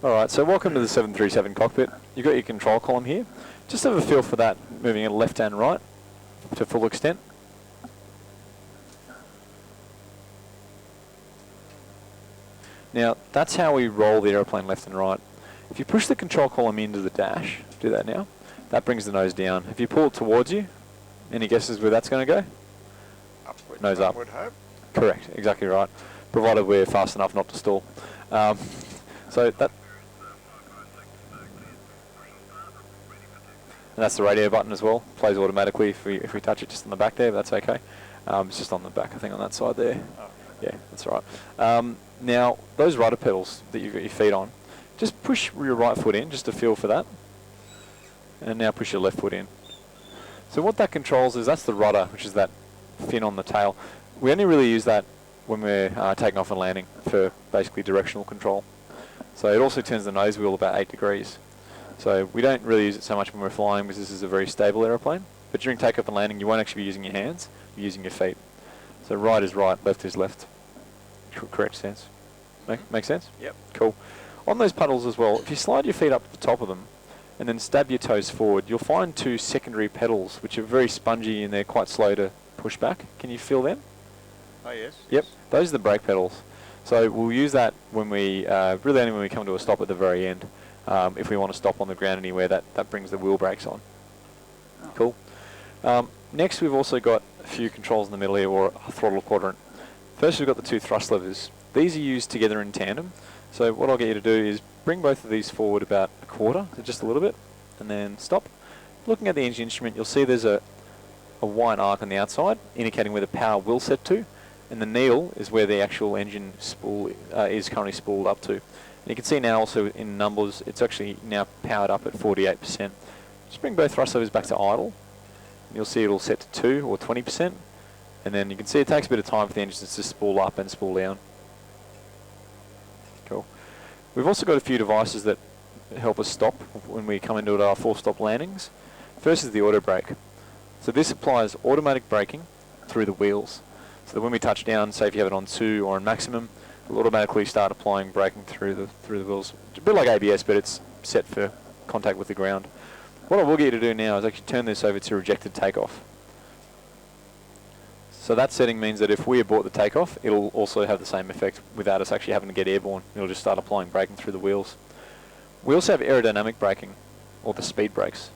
Alright, so welcome to the 737 cockpit. You've got your control column here. Just have a feel for that, moving it left and right to full extent. Now, that's how we roll the aeroplane left and right. If you push the control column into the dash, do that now, that brings the nose down. If you pull it towards you, any guesses where that's going to go? Upward, nose up. would hope. Correct, exactly right. Provided we're fast enough not to stall. So that... And that's the radio button as well. Plays automatically if we touch it just on the back there, but that's okay. It's just on the back, I think, on that side there. Oh. Yeah, that's right. Now, those rudder pedals that you've got your feet on, just push your right foot in, just to feel for that. And now push your left foot in. So what that controls is, that's the rudder, which is that fin on the tail. We only really use that when we're taking off and landing for basically directional control. So it also turns the nose wheel about 8 degrees. So we don't really use it so much when we're flying because this is a very stable aeroplane. But during takeoff and landing, you won't actually be using your hands, you're using your feet. So right is right, left is left. Correct sense? Make sense? Yep. Cool. On those pedals as well, if you slide your feet up to the top of them and then stab your toes forward, you'll find 2 secondary pedals which are very spongy and they're quite slow to push back. Can you feel them? Oh, yes. Yep. Those are the brake pedals. So we'll use that when we, really only when we come to a stop at the very end. If we want to stop on the ground anywhere, that brings the wheel brakes on. Oh. Cool. Next, we've also got a few controls in the middle here, or a throttle quadrant. First, we've got the 2 thrust levers. These are used together in tandem. So what I'll get you to do is bring both of these forward about a quarter, so just a little bit, and then stop. Looking at the engine instrument, you'll see there's a white arc on the outside, indicating where the power will set to, and the needle is where the actual engine spool is currently spooled up to. And you can see now also in numbers, it's actually now powered up at 48%. Just bring both thrust levers back to idle. And you'll see it'll set to 2 or 20%. And then you can see it takes a bit of time for the engines to spool up and spool down. Cool. We've also got a few devices that help us stop when we come into our full stop landings. First is the auto brake. So this applies automatic braking through the wheels. So that when we touch down, say if you have it on 2 or on maximum, it'll automatically start applying braking through the wheels. It's a bit like ABS, but it's set for contact with the ground. What I will get you to do now is actually turn this over to rejected takeoff. So that setting means that if we abort the takeoff, it'll also have the same effect without us actually having to get airborne. It'll just start applying braking through the wheels. We also have aerodynamic braking, or the speed brakes.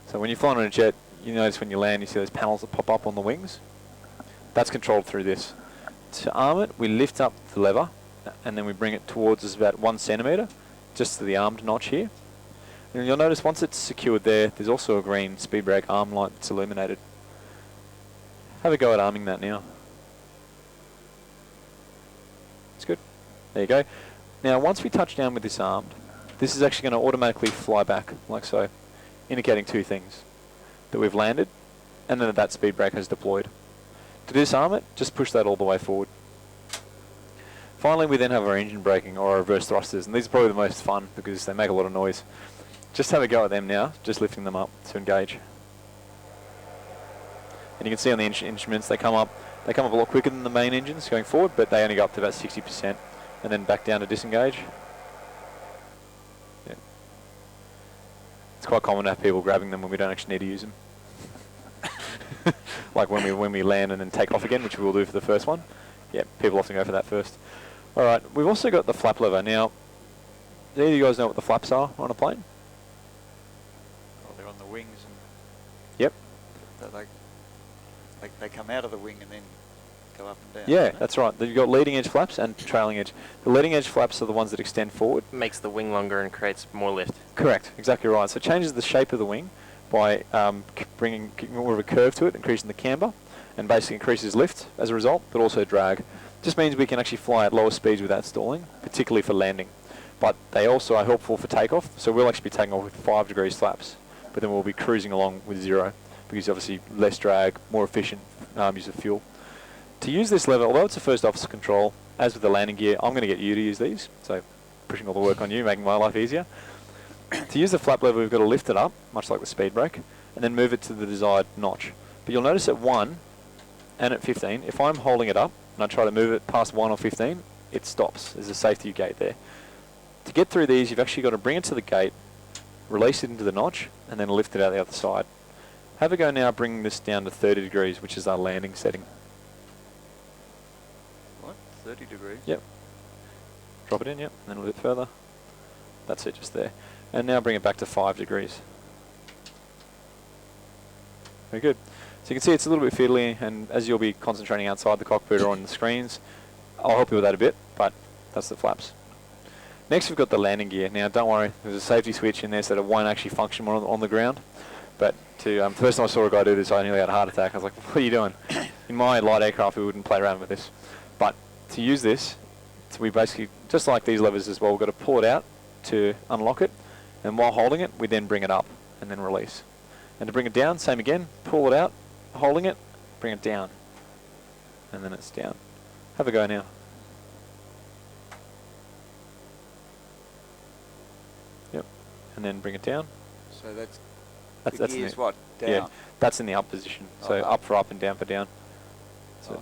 So when you're flying on a jet, you notice when you land, you see those panels that pop up on the wings. That's controlled through this. To arm it, we lift up the lever, and then we bring it towards us about 1 centimetre, just to the armed notch here. And you'll notice once it's secured there, there's also a green speed brake arm light that's illuminated. Have a go at arming that now. It's good. There you go. Now once we touch down with this armed, this is actually going to automatically fly back, like so, indicating 2 things. That we've landed, and then that speed brake has deployed. To disarm it, just push that all the way forward. Finally, we then have our engine braking, or our reverse thrusters, and these are probably the most fun because they make a lot of noise. Just have a go at them now, just lifting them up to engage. And you can see on the instruments, they come up a lot quicker than the main engines going forward, but they only go up to about 60%, and then back down to disengage. Yeah. It's quite common to have people grabbing them when we don't actually need to use them. Like when we land and then take off again, which we'll do for the first one. Yeah, people often go for that first. Alright, we've also got the flap lever. Now, do either of you guys know what the flaps are on a plane? Well, they're on the wings and... Yep. They come out of the wing and then go up and down. Yeah, that's right. You've got leading edge flaps and trailing edge. The leading edge flaps are the ones that extend forward. Makes the wing longer and creates more lift. Correct, exactly right. So it changes the shape of the wing by bringing more of a curve to it, increasing the camber, and basically increases lift as a result, but also drag. Just means we can actually fly at lower speeds without stalling, particularly for landing. But they also are helpful for takeoff, so we'll actually be taking off with 5 degrees flaps, but then we'll be cruising along with 0, because obviously less drag, more efficient use of fuel. To use this lever, although it's a first officer control, as with the landing gear, I'm going to get you to use these, so pushing all the work on you, making my life easier. To use the flap lever, we've got to lift it up, much like the speed brake, and then move it to the desired notch. But you'll notice at 1 and at 15, if I'm holding it up and I try to move it past 1 or 15, it stops. There's a safety gate there. To get through these, you've actually got to bring it to the gate, release it into the notch, and then lift it out the other side. Have a go now bringing this down to 30 degrees, which is our landing setting. What? 30 degrees? Yep. Drop it in, yep, and then a little bit further. That's it, just there. And now bring it back to 5 degrees. Very good. So you can see it's a little bit fiddly, and as you'll be concentrating outside the cockpit or on the screens, I'll help you with that a bit, but that's the flaps. Next we've got the landing gear. Now don't worry, there's a safety switch in there so that it won't actually function on the ground. But the first time I saw a guy do this, I nearly had a heart attack. I was like, what are you doing? In my light aircraft, we wouldn't play around with this. But to use this, we basically, just like these levers as well, we've got to pull it out to unlock it. And while holding it, we then bring it up and then release. And to bring it down, same again, pull it out, holding it, bring it down. And then it's down. Have a go now. Yep. And then bring it down. So that's That's the gear's in the, what? Down? yeah, that's in the up position. So up for up and down for down. So Okay.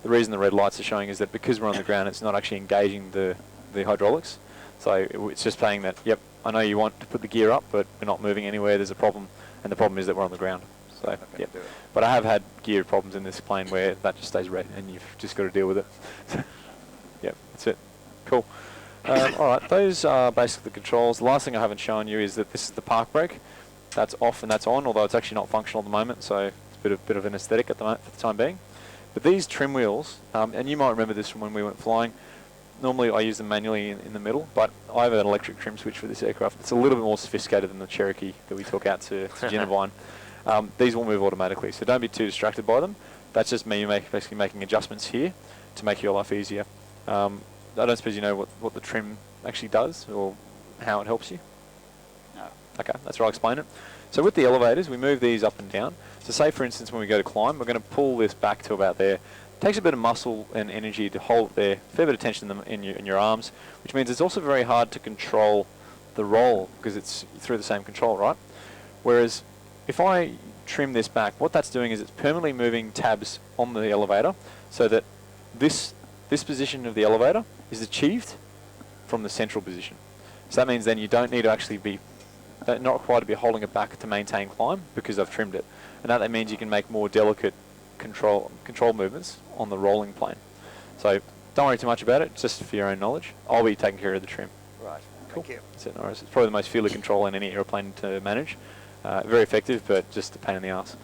the reason the red lights are showing is that because we're on the ground, it's not actually engaging the hydraulics. So it's just saying that, yep, I know you want to put the gear up, but we're not moving anywhere. There's a problem, and the problem is that we're on the ground. So Okay, yep. do it. But I have had gear problems in this plane where that just stays red, and you've just got to deal with it. Yep, that's it. Cool. All right, those are basically the controls. The last thing I haven't shown you is that this is the park brake. That's off and that's on, although it's actually not functional at the moment, so it's a bit of an aesthetic at the moment for the time being. But these trim wheels, and you might remember this from when we went flying. Normally I use them manually in the middle, but I have an electric trim switch for this aircraft. It's a little bit more sophisticated than the Cherokee that we took out to Ginevine. These will move automatically, so don't be too distracted by them. That's just me basically making adjustments here to make your life easier. I don't suppose you know what the trim actually does or how it helps you? No. Okay, that's where I'll explain it. So with the elevators, we move these up and down. So say for instance when we go to climb, we're going to pull this back to about there. It takes a bit of muscle and energy to hold it there, a fair bit of tension in your arms, which means it's also very hard to control the roll because it's through the same control, right? Whereas if I trim this back, what that's doing is it's permanently moving tabs on the elevator so that this position of the elevator is achieved from the central position. So that means then you don't need to actually be not required to be holding it back to maintain climb because I've trimmed it. And that means you can make more delicate control movements on the rolling plane. So don't worry too much about it, just for your own knowledge. I'll be taking care of the trim. Right. Cool. Thank you. That's it, no worries. It's probably the most feeler control in any aeroplane to manage. Very effective, but just a pain in the ass.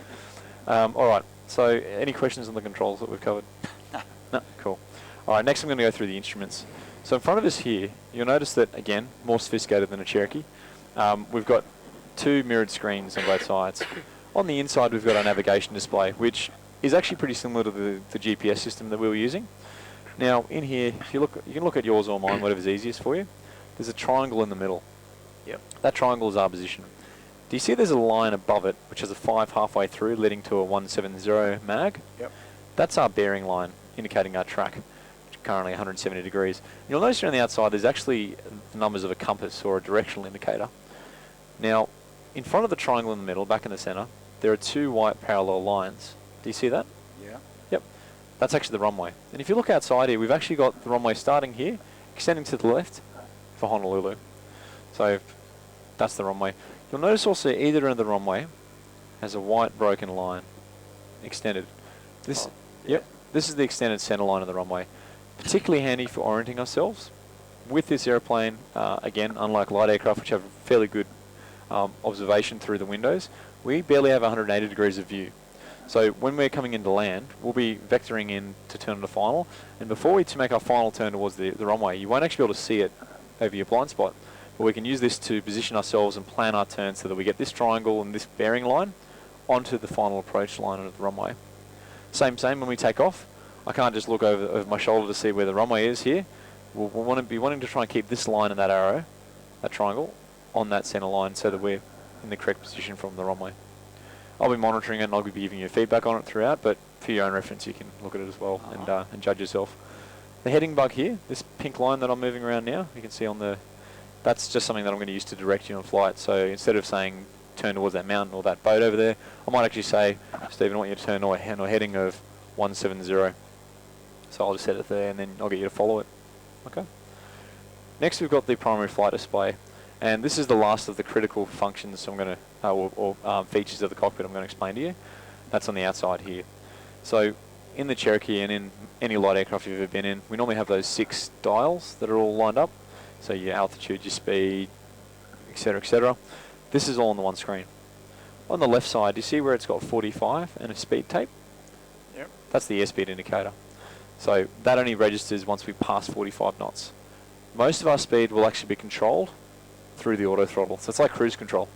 All right, so any questions on the controls that we've covered? No. No? Cool. All right, next I'm going to go through the instruments. So in front of us here, you'll notice that, again, more sophisticated than a Cherokee. We've got two mirrored screens on both sides. On the inside, we've got our navigation display, which is actually pretty similar to the GPS system that we were using. Now, in here, if you can look at yours or mine, whatever's easiest for you. There's a triangle in the middle. Yep. That triangle is our position. Do you see there's a line above it, which has a 5 halfway through, leading to a 170 mag? Yep. That's our bearing line, indicating our track, which is currently 170 degrees. You'll notice here on the outside, there's actually the numbers of a compass or a directional indicator. Now, in front of the triangle in the middle, back in the center, there are two white parallel lines. Do you see that? Yeah. Yep. That's actually the runway. And if you look outside here, we've actually got the runway starting here, extending to the left for Honolulu. So that's the runway. You'll notice also either end of the runway has a white broken line extended. This, yep, this is the extended center line of the runway. Particularly handy for orienting ourselves. With this airplane, again, unlike light aircraft which have fairly good observation through the windows, we barely have 180 degrees of view. So when we're coming into land, we'll be vectoring in to turn into final, and before we make our final turn towards the runway, you won't actually be able to see it over your blind spot. But we can use this to position ourselves and plan our turn so that we get this triangle and this bearing line onto the final approach line of the runway. Same when we take off. I can't just look over my shoulder to see where the runway is here. We'll wanting to try and keep this line and that arrow, that triangle, on that center line so that we're in the correct position from the runway. I'll be monitoring it and I'll be giving you feedback on it throughout, but for your own reference you can look at it as well and judge yourself. The heading bug here, this pink line that I'm moving around now, you can see on that's just something that I'm going to use to direct you on flight. So instead of saying turn towards that mountain or that boat over there, I might actually say, Stephen, I want you to turn or heading of 170. So I'll just set it there and then I'll get you to follow it. Okay. Next, we've got the primary flight display, and this is the last of the critical functions I'm going to, or features of the cockpit I'm going to explain to you. That's on the outside here. So, in the Cherokee and in any light aircraft you've ever been in, we normally have those 6 dials that are all lined up. So your altitude, your speed, etc., etc. This is all on the one screen. On the left side, you see where it's got 45 and a speed tape? Yep. That's the airspeed indicator. So that only registers once we pass 45 knots. Most of our speed will actually be controlled through the auto throttle. So it's like cruise control.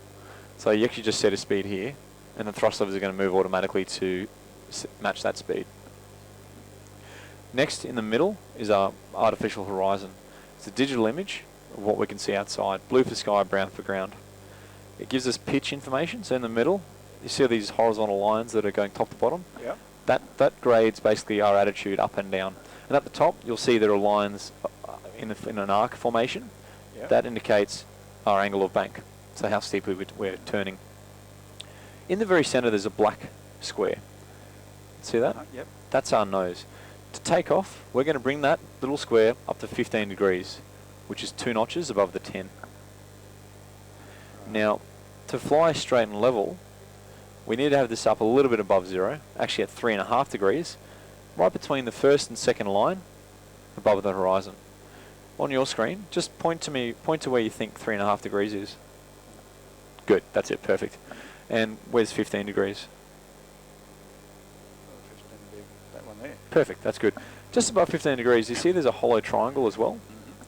So you actually just set a speed here, and the thrust levers are going to move automatically to match that speed. Next, in the middle, is our artificial horizon. It's a digital image of what we can see outside. Blue for sky, brown for ground. It gives us pitch information. So in the middle, you see these horizontal lines that are going top to bottom? Yep. That grades basically our attitude up and down. And at the top, you'll see there are lines in an arc formation. Yep. That indicates our angle of bank. So how steeply we're turning. In the very center, there's a black square. See that? Yep. That's our nose. To take off, we're going to bring that little square up to 15 degrees, which is 2 notches above the 10. Now, to fly straight and level, we need to have this up a little bit above 0, actually at 3.5 degrees, right between the first and second line, above the horizon. On your screen, just point to where you think 3.5 degrees is. Good, that's it, perfect. And where's 15 degrees? That one there. Perfect, that's good. Just above 15 degrees, you see there's a hollow triangle as well?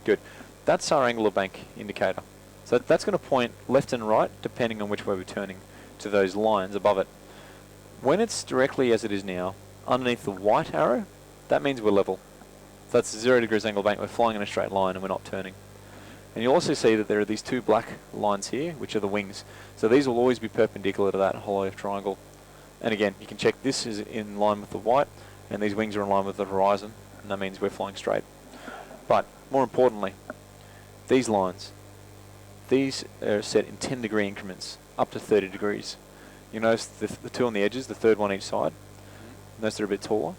Good. That's our angle of bank indicator. So that's going to point left and right, depending on which way we're turning, to those lines above it. When it's directly as it is now, underneath the white arrow, that means we're level. So that's 0 degrees angle of bank, we're flying in a straight line and we're not turning. And you'll also see that there are these 2 black lines here, which are the wings. So these will always be perpendicular to that hollow triangle. And again, you can check this is in line with the white, and these wings are in line with the horizon, and that means we're flying straight. But more importantly, these lines, these are set in 10 degree increments, up to 30 degrees. You notice the 2 on the edges, the third one each side. Notice they're a bit taller.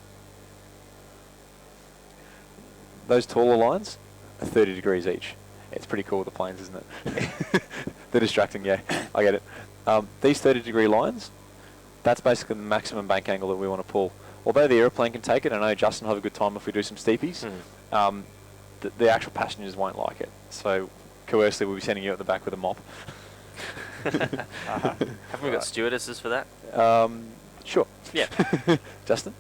Those taller lines are 30 degrees each. It's pretty cool with the planes, isn't it? They're distracting, yeah, I get it. These 30 degree lines, that's basically the maximum bank angle that we want to pull. Although the airplane can take it, I know Justin will have a good time if we do some steepies, the actual passengers won't like it. So coercively, we'll be sending you at the back with a mop. Haven't we got stewardesses for that? Sure. Yeah. Justin?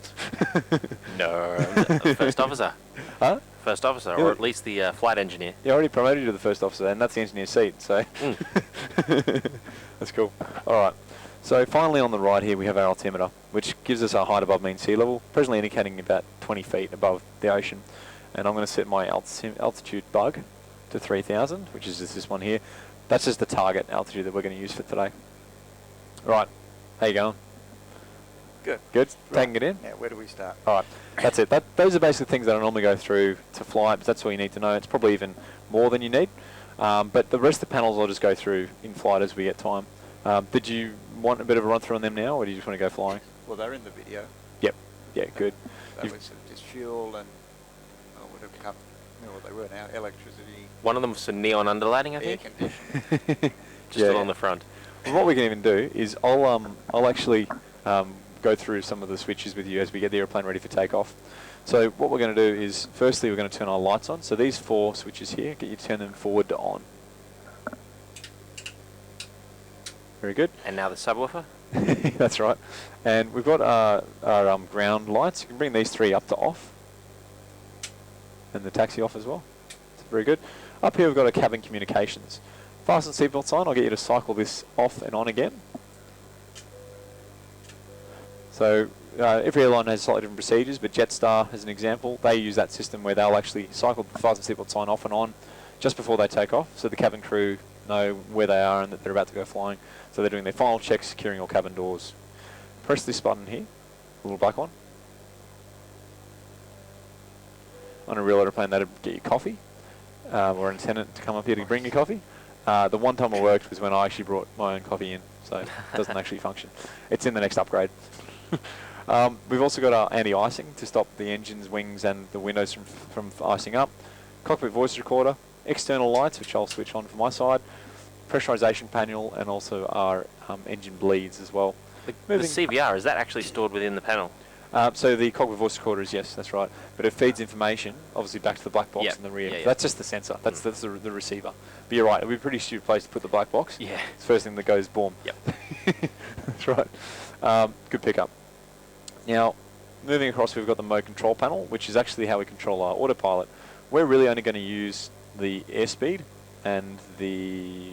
No. The first officer. Huh? First officer, Yeah, or at least the flight engineer. Yeah, I already promoted you to the first officer, and that's the engineer's seat, so... That's cool. Alright. So finally on the right here we have our altimeter, which gives us our height above mean sea level, presently indicating about 20 feet above the ocean. And I'm going to set my altitude bug to 3,000, which is just this one here. That's just the target altitude that we're going to use for today. Right, how you going? Good. Good? Right. Taking it in? Now, where do we start? Alright, that's it. Those are basically things that I normally go through to fly, but that's all you need to know. It's probably even more than you need. But the rest of the panels I'll just go through in flight as we get time. Did you want a bit of a run through on them now, or do you just want to go flying? Well, they're in the video. Yep. Yeah, good. That was just fuel and, whatever cup, what they were now, electricity, One of them was for neon underlighting, I air think. conditioning. Just Yeah. along the front. Well, what we can even do is I'll actually go through some of the switches with you as we get the airplane ready for takeoff. So what we're going to do is, firstly, we're going to turn our lights on. So these 4 switches here, get you to turn them forward to on. Very good. And now the subwoofer. That's right. And we've got our ground lights. You can bring these 3 up to off. And the taxi off as well. That's very good. Up here we've got our cabin communications. Fasten seatbelts on. I'll get you to cycle this off and on again. So every airline has slightly different procedures, but Jetstar, as an example, they use that system where they'll actually cycle the fasten seatbelt sign off and on just before they take off, so the cabin crew know where they are and that they're about to go flying. So they're doing their final checks, securing all cabin doors. Press this button here, the little black one. On a real aeroplane, that'd get you coffee, or an attendant to come up here to bring you coffee. The one time it worked was when I actually brought my own coffee in, so it doesn't actually function. It's in the next upgrade. We've also got our anti-icing to stop the engines, wings and the windows from icing up. Cockpit voice recorder, external lights, which I'll switch on from my side, pressurization panel, and also our engine bleeds as well. The CVR, is that actually stored within the panel? So the cockpit voice recorder is, yes, that's right. But it feeds information, obviously, back to the black box Yep. in the rear. Yeah, yeah. That's just the sensor. That's the receiver. But you're right. It would be a pretty stupid place to put the black box. Yeah. It's the first thing that goes, boom. Yep. That's right. Good pickup. Now, moving across, we've got the mode control panel, which is actually how we control our autopilot. We're really only going to use the airspeed and the...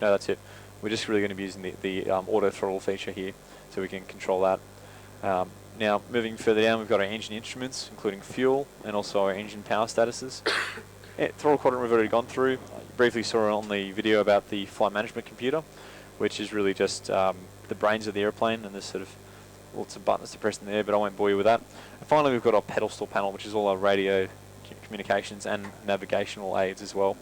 No, that's it. We're just really going to be using the auto throttle feature here, so we can control that. Now, moving further down, we've got our engine instruments, including fuel, and also our engine power statuses. Throttle quadrant we've already gone through. You briefly saw on the video about the flight management computer, which is really just the brains of the airplane, and there's sort of lots of buttons to press in there, but I won't bore you with that. And finally, we've got our pedestal panel, which is all our radio communications and navigational aids as well.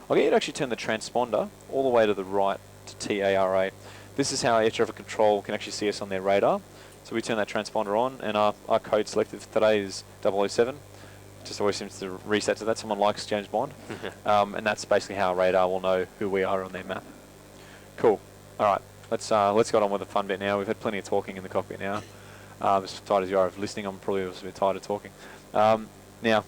I'll get you to actually turn the transponder all the way to the right to TARA. This is how air traffic control can actually see us on their radar. So we turn that transponder on, and our code selected for today is 007. Just always seems to reset to that. Someone likes James Bond. And that's basically how our radar will know who we are on their map. Cool. All right. Let's get on with the fun bit now. We've had plenty of talking in the cockpit now. As tired as you are of listening, I'm probably also a bit tired of talking. Now,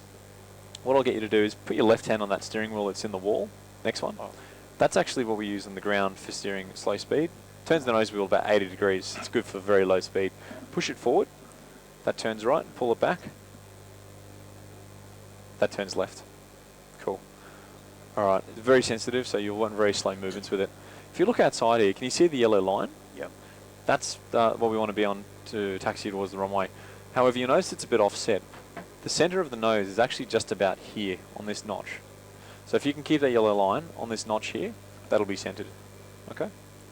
what I'll get you to do is put your left hand on that steering wheel that's in the wall. Next one. Oh. That's actually what we use on the ground for steering slow speed. Turns the nose wheel about 80 degrees. It's good for very low speed. Push it forward. That turns right. Pull it back. That turns left. Cool. All right. It's very sensitive, so you'll want very slow movements with it. If you look outside here, can you see the yellow line? Yep. That's what we want to be on to taxi towards the runway. However, you notice it's a bit offset. The center of the nose is actually just about here on this notch. So if you can keep that yellow line on this notch here, that'll be centered. Okay?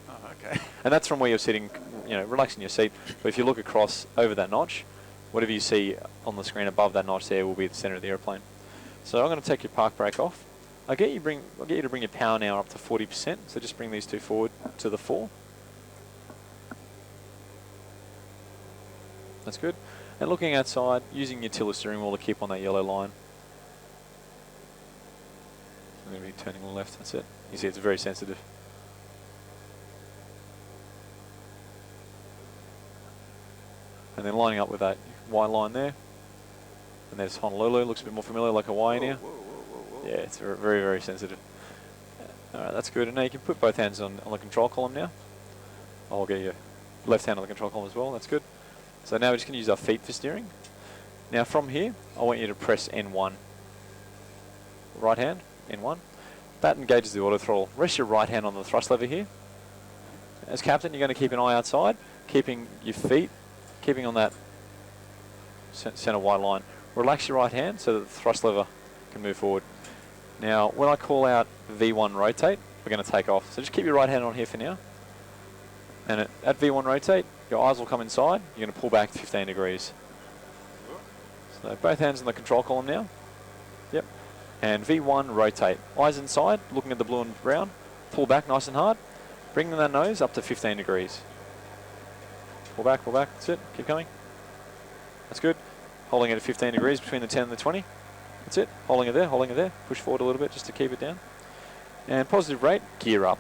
Oh, okay. And that's from where you're sitting, relaxing your seat. But if you look across over that notch, whatever you see on the screen above that notch there will be the center of the airplane. So I'm going to take your park brake off. I'll get you to bring your power now up to 40%. So just bring these two forward to the 4. That's good. And looking outside, using your tiller steering wheel to keep on that yellow line. I'm going to be turning left. That's it. You see, it's very sensitive. And then lining up with that white line there. And there's Honolulu. Looks a bit more familiar, like Hawaii now. Whoa, whoa, whoa. Yeah, it's very, very sensitive. Alright, that's good. And now you can put both hands on the control column now. I'll get your left hand on the control column as well. That's good. So now we're just going to use our feet for steering. Now from here, I want you to press N1. Right hand, N1. That engages the auto throttle. Rest your right hand on the thrust lever here. As captain, you're going to keep an eye outside, keeping your feet, keeping on that center white line. Relax your right hand so that the thrust lever can move forward. Now, when I call out V1 rotate, we're going to take off. So just keep your right hand on here for now. And at V1 rotate, your eyes will come inside. You're going to pull back 15 degrees. So both hands on the control column now. Yep. And V1 rotate. Eyes inside, looking at the blue and brown. Pull back nice and hard. Bring that nose up to 15 degrees. Pull back, pull back. That's it. Keep going. That's good. Holding it at 15 degrees between the 10 and the 20. That's it. Holding it there, holding it there. Push forward a little bit just to keep it down. And positive rate, gear up.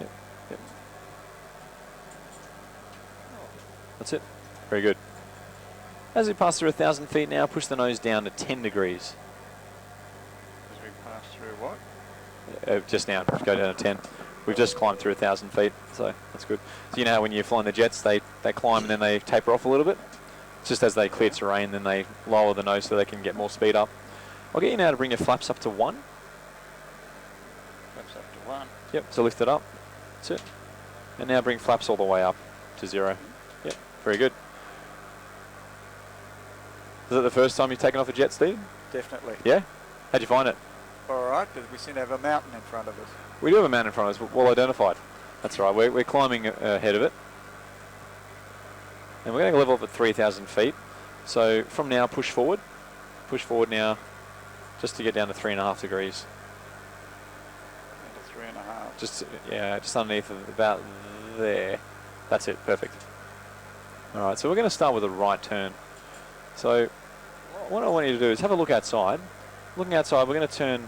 Yep, yep. That's it. Very good. As we pass through 1,000 feet now, push the nose down to 10 degrees. As we pass through what? Just now, go down to 10. We've just climbed through 1,000 feet, so that's good. So you know how when you're flying the jets, they climb and then they taper off a little bit? Just as they clear terrain, then they lower the nose so they can get more speed up. I'll get you now to bring your flaps up to 1. Flaps up to 1. Yep, so lift it up. That's it. And now bring flaps all the way up to 0. Yep, very good. Is that the first time you've taken off a jet, Steve? Definitely. Yeah? How'd you find it? All right, because we seem to have a mountain in front of us. We do have a mountain in front of us, well identified. That's right, we're climbing ahead of it. And we're going to level up at 3,000 feet. So from now, push forward. Push forward now, just to get down to 3.5 degrees. And to 3.5. Just underneath of about there. That's it, perfect. All right, so we're going to start with a right turn. So what I want you to do is have a look outside. looking outside, we're going to turn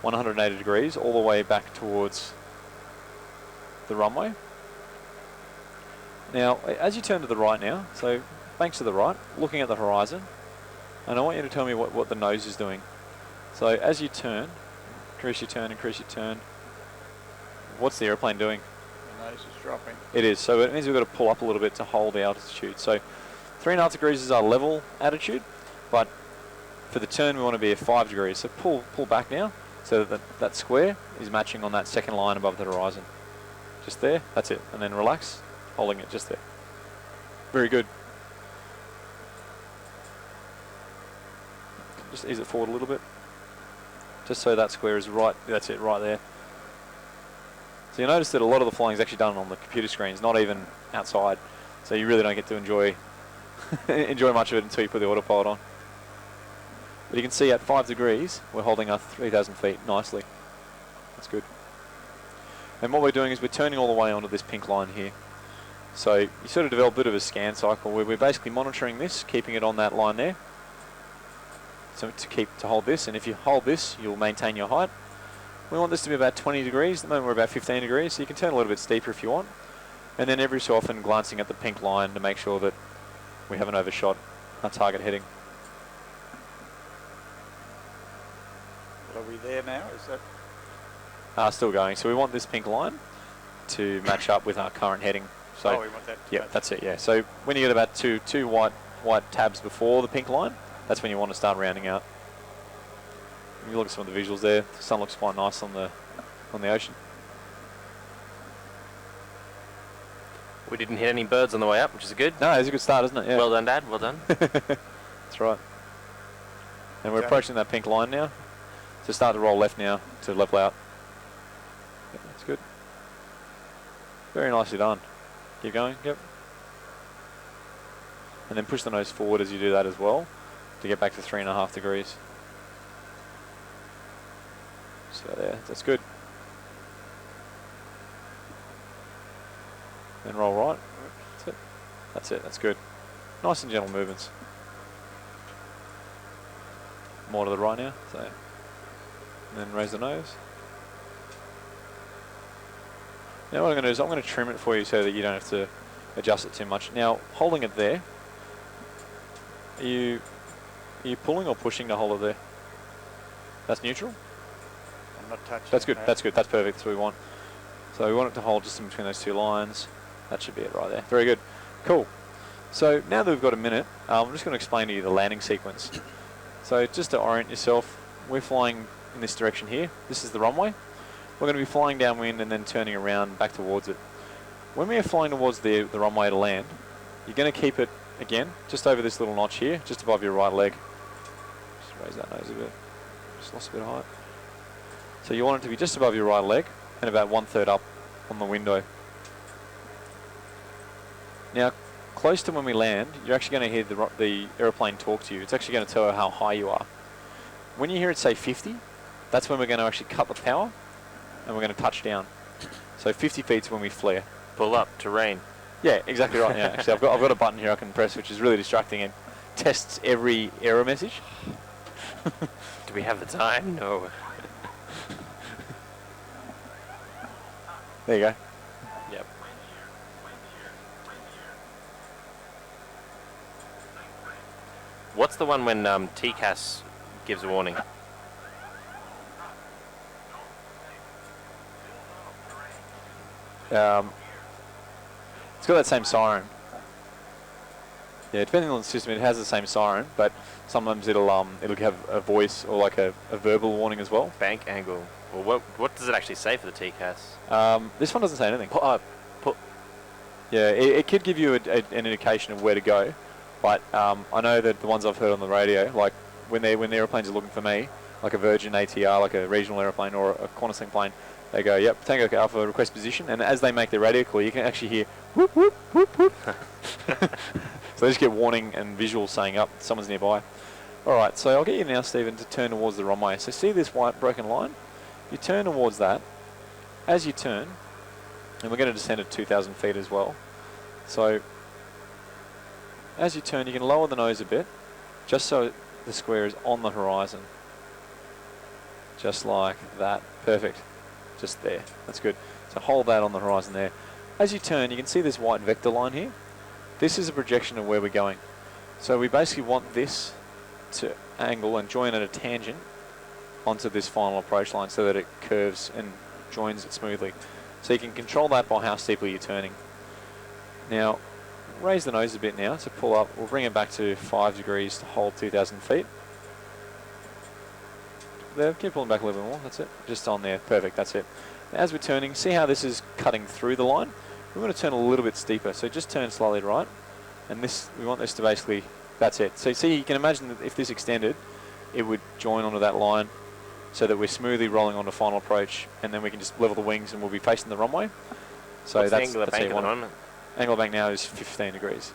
180 degrees all the way back towards the runway. Now, as you turn to the right now, so banks to the right, looking at the horizon, and I want you to tell me what the nose is doing. So as you turn, increase your turn, what's the airplane doing? The nose is dropping. It is, so it means we've got to pull up a little bit to hold the altitude. So 3.5 degrees is our level attitude, but for the turn we want to be at 5 degrees. So pull back now, so that square is matching on that second line above the horizon. Just there, that's it. And then relax, holding it just there. Very good. Just ease it forward a little bit. Just so that square is right, that's it, right there. So you notice that a lot of the flying is actually done on the computer screens, not even outside. So you really don't get to enjoy much of it until you put the autopilot on. But you can see at 5 degrees, we're holding our 3,000 feet nicely. That's good. And what we're doing is we're turning all the way onto this pink line here. So you sort of develop a bit of a scan cycle where we're basically monitoring this, keeping it on that line there. So to hold this, and if you hold this, you'll maintain your height. We want this to be about 20 degrees. At the moment we're about 15 degrees, so you can turn a little bit steeper if you want. And then every so often glancing at the pink line to make sure that we haven't overshot our target heading. Well, are we there now? Is that? Still going. So we want this pink line to match up with our current heading. So Oh, we want that. yeah, that's it. Yeah. So when you get about two white tabs before the pink line, that's when you want to start rounding out. If you look at some of the visuals there, the sun looks quite nice on the ocean. We didn't hit any birds on the way up, which is good. No, it's a good start, isn't it? Yeah. Well done, Dad. Well done. That's right. And we're Okay. approaching that pink line now. So start to roll left now to level out. Yeah, that's good. Very nicely done. Keep going. Yep. And then push the nose forward as you do that as well to get back to 3.5 degrees. So there, that's good. Then roll right. That's it. That's it. That's good. Nice and gentle movements. More to the right now. So, and then raise the nose. Now what I'm going to do is I'm going to trim it for you so that you don't have to adjust it too much. Now, holding it there, are you pulling or pushing to hold it there? That's neutral? I'm not touching. That's good, that. that's good, that's perfect, that's what we want. So we want it to hold just in between those two lines. That should be it right there. Very good. Cool. So now that we've got a minute, I'm just going to explain to you the landing sequence. So just to orient yourself, we're flying in this direction here. This is the runway. We're going to be flying downwind and then turning around back towards it. When we are flying towards the runway to land, you're going to keep it, again, just over this little notch here, just above your right leg. Just raise that nose a bit. Just lost a bit of height. So you want it to be just above your right leg and about 1/3 up on the window. Now, close to when we land, you're actually going to hear the aeroplane talk to you. It's actually going to tell you how high you are. When you hear it say 50, that's when we're going to actually cut the power and we're going to touch down. So 50 feet is when we flare. Pull up, terrain. Yeah, exactly right. Yeah, actually, I've got a button here I can press, which is really distracting and tests every error message. Do we have the time? No. There you go. Yep. What's the one when TCAS gives a warning? It's got that same siren. Yeah, depending on the system, it has the same siren, but sometimes it'll have a voice or like a verbal warning as well. Bank angle. Well, what does it actually say for the TCAS? This one doesn't say anything. Yeah, it could give you an indication of where to go, but I know that the ones I've heard on the radio, like when the airplanes are looking for me, like a Virgin ATR, like a regional airplane or a Qantas plane, they go, yep, Tango Alpha, request position, and as they make their radio call, you can actually hear whoop, whoop, whoop, whoop. So they just get warning and visuals saying up, someone's nearby. Alright, so I'll get you now, Stephen, to turn towards the runway. So see this white broken line? You turn towards that. As you turn, and we're going to descend at 2,000 feet as well. So as you turn, you can lower the nose a bit, just so the square is on the horizon. Just like that. Perfect. Just there. That's good. So hold that on the horizon there. As you turn, you can see this white vector line here. This is a projection of where we're going. So we basically want this to angle and join at a tangent onto this final approach line so that it curves and joins it smoothly. So you can control that by how steeply you're turning. Now, raise the nose a bit now to pull up. We'll bring it back to 5 degrees to hold 2,000 feet. There, keep pulling back a little bit more, that's it. Just on there, perfect, that's it. Now, as we're turning, see how this is cutting through the line? We're going to turn a little bit steeper, so just turn slightly right. And this, we want this to basically, that's it. So see, you can imagine that if this extended, it would join onto that line so that we're smoothly rolling on the final approach, and then we can just level the wings and we'll be facing the runway. So What's that's the angle of the bank at the moment? Angle of bank now is 15 degrees.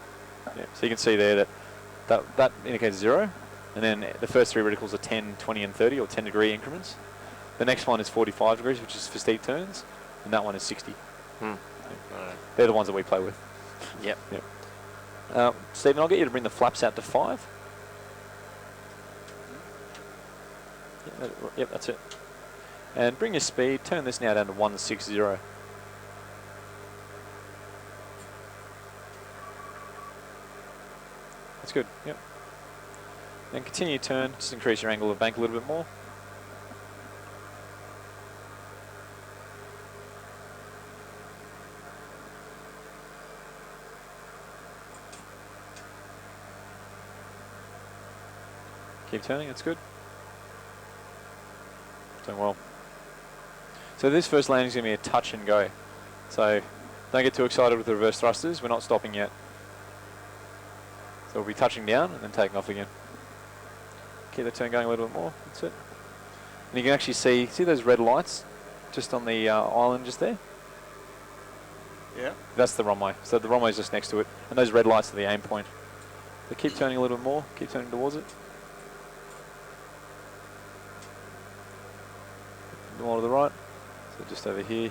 Yeah. So you can see there that indicates 0. And then the first 3 reticles are 10, 20 and 30, or 10 degree increments. The next one is 45 degrees, which is for steep turns. And that one is 60. Right. They're the ones that we play with. Yep. Stephen, I'll get you to bring the flaps out to 5. Yep, that's it. And bring your speed, turn this now down to 160. That's good, yep. Then continue to turn, just increase your angle of bank a little bit more. Keep turning, that's good. Doing well. So this first landing is going to be a touch and go. So don't get too excited with the reverse thrusters, we're not stopping yet. So we'll be touching down and then taking off again. Keep the turn going a little bit more, that's it. And you can actually see those red lights just on the island just there? Yeah. That's the runway. So the runway is just next to it. And those red lights are the aim point. So keep turning a little bit more, keep turning towards it. More to the right, so just over here.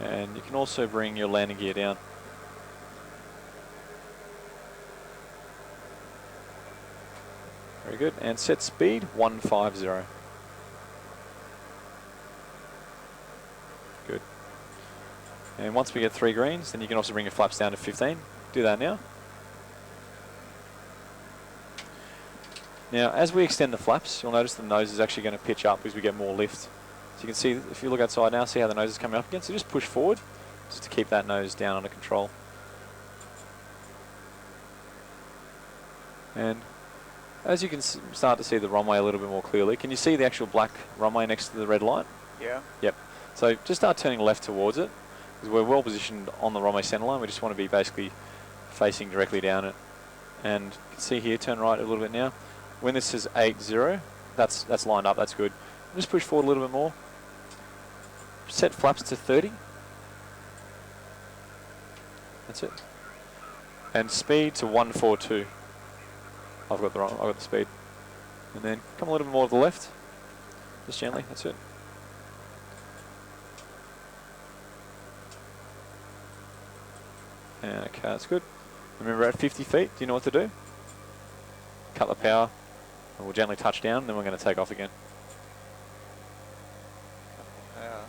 And you can also bring your landing gear down. Very good, and set speed 150. Good. And once we get 3 greens, then you can also bring your flaps down to 15. Do that now. Now, as we extend the flaps, you'll notice the nose is actually going to pitch up as we get more lift. So you can see, if you look outside now, see how the nose is coming up again? So just push forward, just to keep that nose down under control. And as you can start to see the runway a little bit more clearly, can you see the actual black runway next to the red light? Yeah. Yep. So just start turning left towards it, because we're well positioned on the runway centre line. We just want to be basically facing directly down it. And you can see here, turn right a little bit now. When this is 80, that's lined up, that's good. Just push forward a little bit more. Set flaps to 30. That's it. And speed to 142. I've got the speed. And then come a little bit more to the left. Just gently, that's it. And okay, that's good. Remember, at 50 feet, do you know what to do? Cut the power, and we'll gently touch down, then we're going to take off again. Yeah.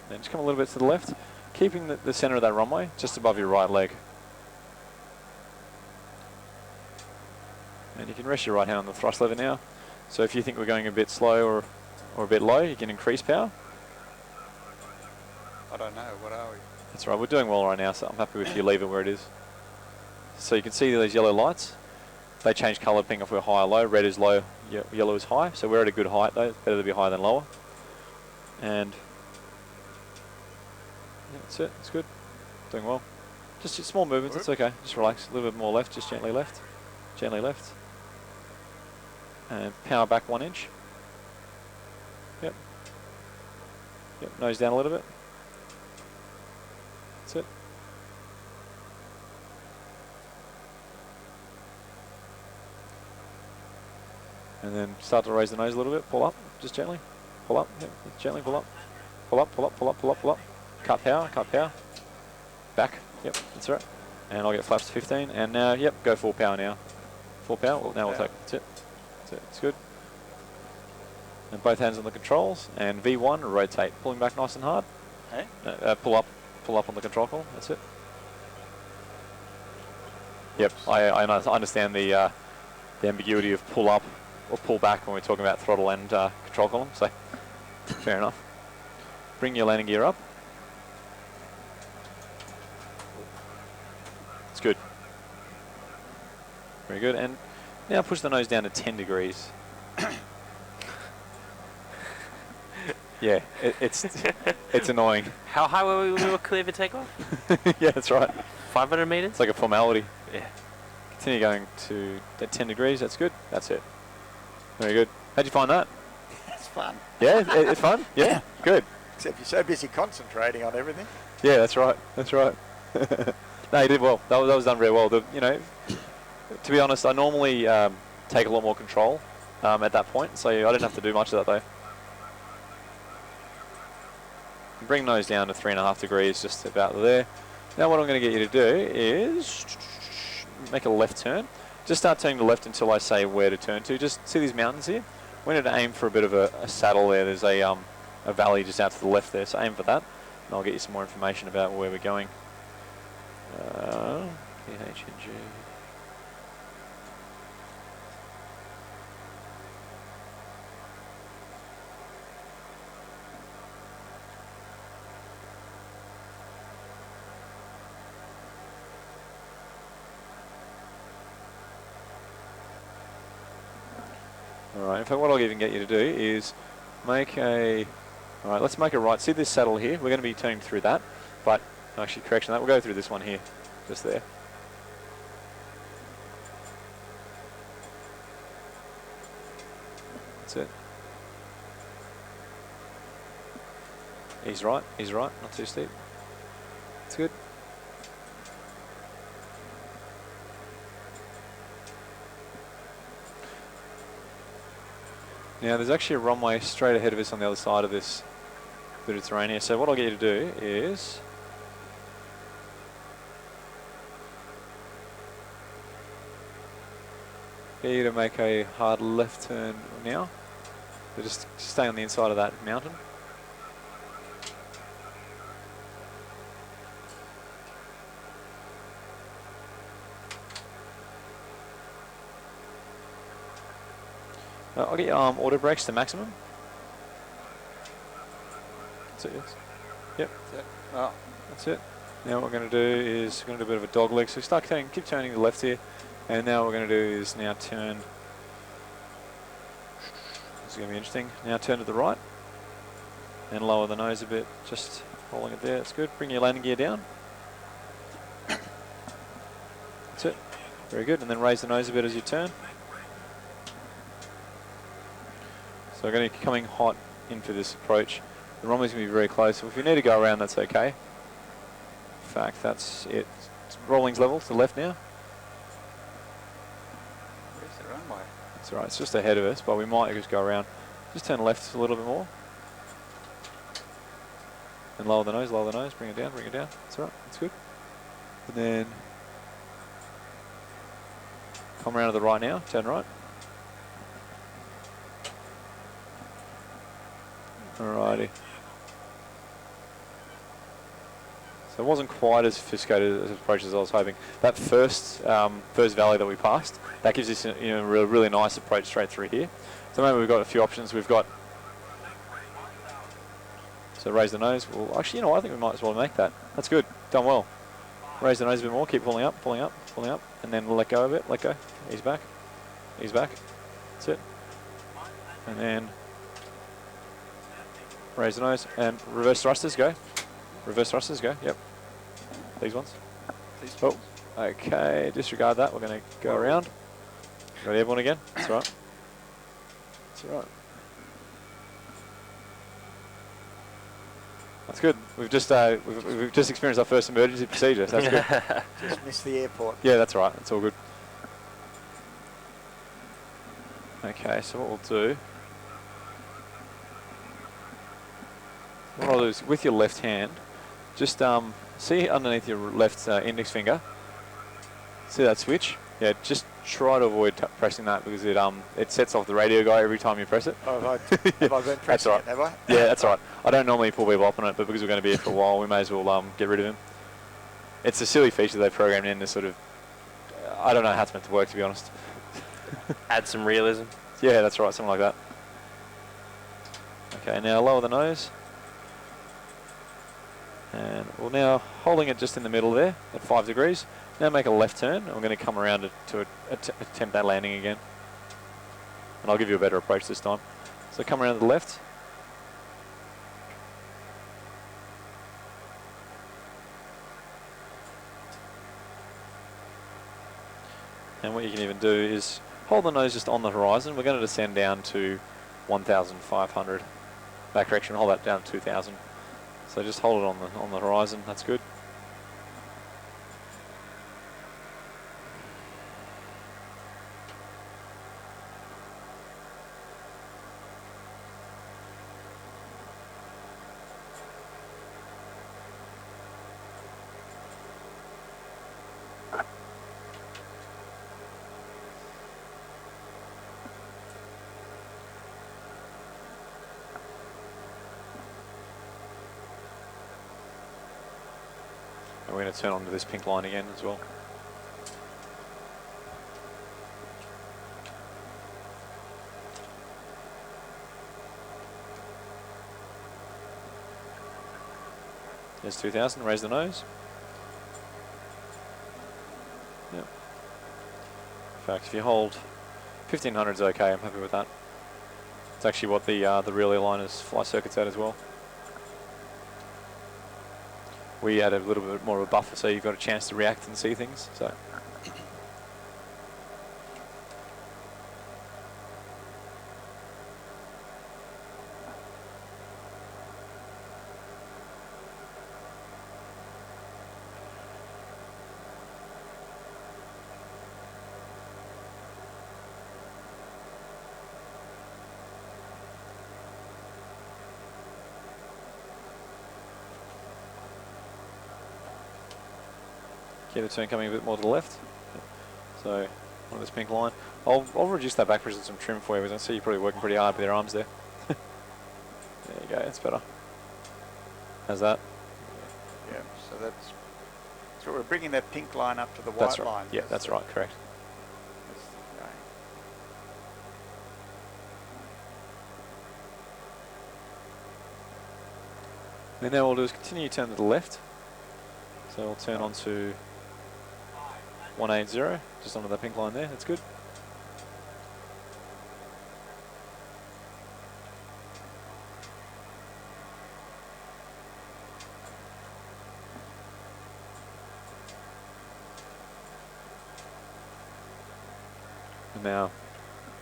Then just come a little bit to the left, keeping the center of that runway just above your right leg. And you can rest your right hand on the thrust lever now. So if you think we're going a bit slow or a bit low, you can increase power. I don't know, what are we? That's right, we're doing well right now, so I'm happy if you leave it where it is. So you can see those yellow lights. They change colour depending if we're high or low. Red is low, yellow is high. So we're at a good height though. It's better to be higher than lower. And yeah, that's it, it's good. Doing well. Just small movements, it's okay. Just relax, a little bit more left, just gently left. Gently left. And power back 1 inch. Yep. Yep, nose down a little bit. That's it. And then start to raise the nose a little bit, pull up, just gently. Pull up, yep, gently pull up. Pull up, pull up, pull up, pull up, pull up. cut power. Back, yep, that's right. And I'll get flaps to 15, and now, yep, go full power now. Full power, well, now we'll take, that's it. That's it, it's good. And both hands on the controls, and V1, rotate, pulling back nice and hard. Hey? Pull up on the control column, that's it. Yep, I understand the ambiguity of pull up or pull back when we're talking about throttle and control column, so fair enough. Bring your landing gear up. It's good. Very good, and now push the nose down to 10 degrees. Yeah, it's annoying. How high were we when we were clear for takeoff? Yeah, that's right. 500 meters? It's like a formality. Yeah. Continue going to 10 degrees. That's good. That's it. Very good. How'd you find that? It's fun. Yeah, it's fun. Yeah, Yeah. good. Except you're so busy concentrating on everything. Yeah, that's right. That's right. No, you did well. That was done very well. You know, to be honest, I normally take a lot more control at that point, so I didn't have to do much of that though. Bring nose down to 3.5 degrees, just about there. Now what I'm going to get you to do is make a left turn. Just start turning to the left until I say where to turn to. Just see these mountains here? We need to aim for a bit of a saddle there. There's a valley just out to the left there, so aim for that. And I'll get you some more information about where we're going. PHNG. Alright, in fact what I'll even get you to do is make a... Alright, let's make a right. See this saddle here? We're going to be turning through that, but actually correction that, we'll go through this one here, just there. That's it. He's right, not too steep. It's good. Now there's actually a runway straight ahead of us on the other side of this bit of terrain here. So what I'll get you to do is get you to make a hard left turn now. So just stay on the inside of that mountain. I'll get your auto brakes to maximum. That's it, yes. Yep. That's it. Oh. That's it. Now what we're going to do is we're going to do a bit of a dog leg. So start turning, keep turning to the left here. And now what we're going to do is now turn. This is going to be interesting. Now turn to the right. And lower the nose a bit. Just holding it there. That's good. Bring your landing gear down. That's it. Very good. And then raise the nose a bit as you turn. So we're going to be coming hot in for this approach. The runway's going to be very close, so if you need to go around, that's okay. In fact, that's it. Rolling's level to the left now. Where's the runway? That's all right, it's just ahead of us, but we might just go around. Just turn left a little bit more. And lower the nose, bring it down, That's all right, that's good. And then come around to the right now, turn right. Alrighty. So it wasn't quite as sophisticated as approach as I was hoping. That first valley that we passed, that gives us a really nice approach straight through here. So maybe we've got a few options. We've got, so raise the nose. Well, actually, I think we might as well make that. That's good. Done well. Raise the nose a bit more. Keep pulling up, and then let go a bit. Let go. Ease back. That's it. And then raise the nose and reverse thrusters, go. Yep. These ones. Oh, okay, disregard that. We're going to go around. Got airborne again. That's all right. That's good. We've just experienced our first emergency procedure. So that's good. Just missed the airport. Yeah, that's all right. It's all good. Okay, so what we'll do. What I'll do is with your left hand, just see underneath your left index finger. See that switch? Yeah, just try to avoid pressing that because it sets off the radio guy every time you press it. Oh, have I been pressing it, have I? Yeah, that's right. I don't normally pull people up on it, but because we're going to be here for a while, we may as well get rid of him. It's a silly feature they programmed in to sort of, I don't know how it's meant to work, to be honest. Add some realism. Yeah, that's right, something like that. Okay, now lower the nose. And we're now holding it just in the middle there at 5 degrees. Now make a left turn. I'm going to come around to attempt that landing again. And I'll give you a better approach this time. So come around to the left. And what you can even do is hold the nose just on the horizon. We're going to descend down to 1,500. Back correction, hold that down to 2,000. So just hold it on the horizon. That's good. And we're going to turn onto this pink line again as well. There's 2,000, raise the nose. Yep. In fact, if you hold 1,500 is okay, I'm happy with that. It's actually what the real airliners fly circuits at as well. We add a little bit more of a buffer so you've got a chance to react and see things. So. Keep the turn coming a bit more to the left. So, on this pink line. I'll reduce that back pressure with some trim for you, because I see you're probably working pretty hard with your arms there. There you go, it's better. How's that? Yeah, so we're bringing that pink line up to the white That's right. line. Yeah, that's right, correct. Okay. And now what we'll do is continue to turn to the left. So we'll turn on to 180, just onto that pink line there, that's good. And now,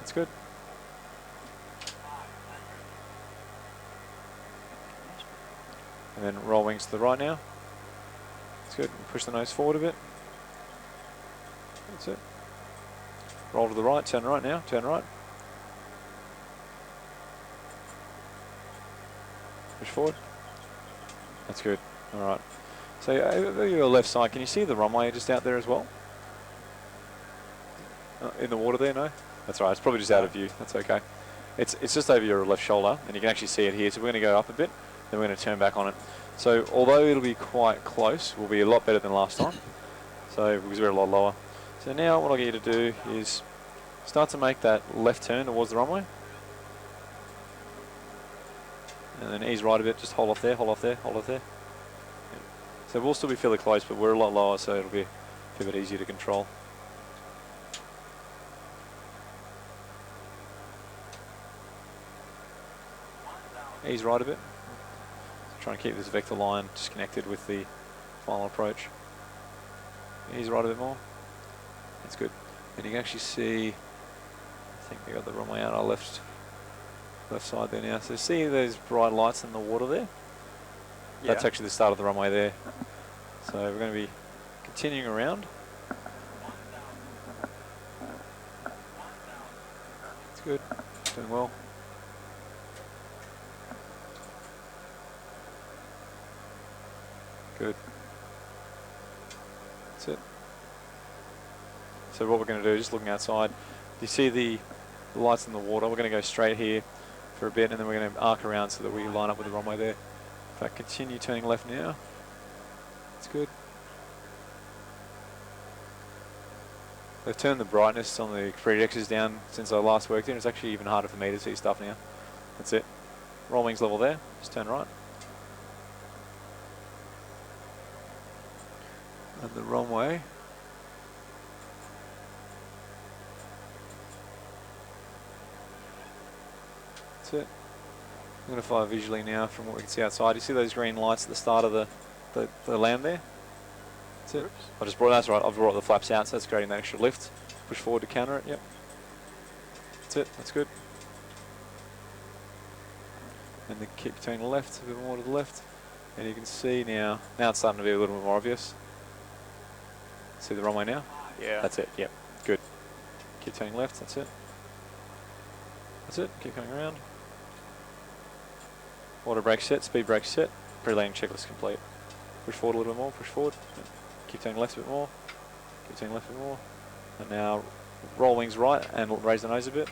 that's good. And then roll wings to the right now. That's good. Push the nose forward a bit. That's it. Roll to the right, turn right now, turn right. Push forward. That's good. All right. So over your left side, can you see the runway just out there as well? In the water there, no? That's right, it's probably just out of view, that's okay. It's just over your left shoulder, and you can actually see it here. So we're going to go up a bit, then we're going to turn back on it. So although it'll be quite close, we'll be a lot better than last time. So because we're a lot lower. So now what I'll get you to do is start to make that left turn towards the runway. And then ease right a bit, just hold off there, hold off there, hold off there. Yeah. So we'll still be fairly close, but we're a lot lower, so it'll be a bit easier to control. Ease right a bit. Try and keep this vector line just connected with the final approach. Ease right a bit more. That's good. And you can actually see, I think we got the runway out our left side there now. So see those bright lights in the water there? Yeah. That's actually the start of the runway there. So we're going to be continuing around. That's good. Doing well. Good. That's it. So what we're going to do, just looking outside, you see the lights in the water. We're going to go straight here for a bit, and then we're going to arc around so that we line up with the runway there. If I continue turning left now, it's good. They've turned the brightness on the projectors down since I last worked in. It's actually even harder for me to see stuff now. That's it. Roll wings level there. Just turn right. And the runway. That's it. I'm going to fly visually now from what we can see outside. You see those green lights at the start of the land there? That's it. Oops. I just brought, that's right, I've brought the flaps out, so that's creating that extra lift. Push forward to counter it, yep. That's it, that's good. And then keep turning left, a bit more to the left. And you can see now it's starting to be a little bit more obvious. See the runway now? Yeah. That's it, yep, good. Keep turning left, that's it. That's it, keep coming around. Auto brake set, speed brake set, pre-landing checklist complete. Push forward a little bit more, push forward. Yep. Keep turning left a bit more, keep turning left a bit more. And now roll wings right and raise the nose a bit.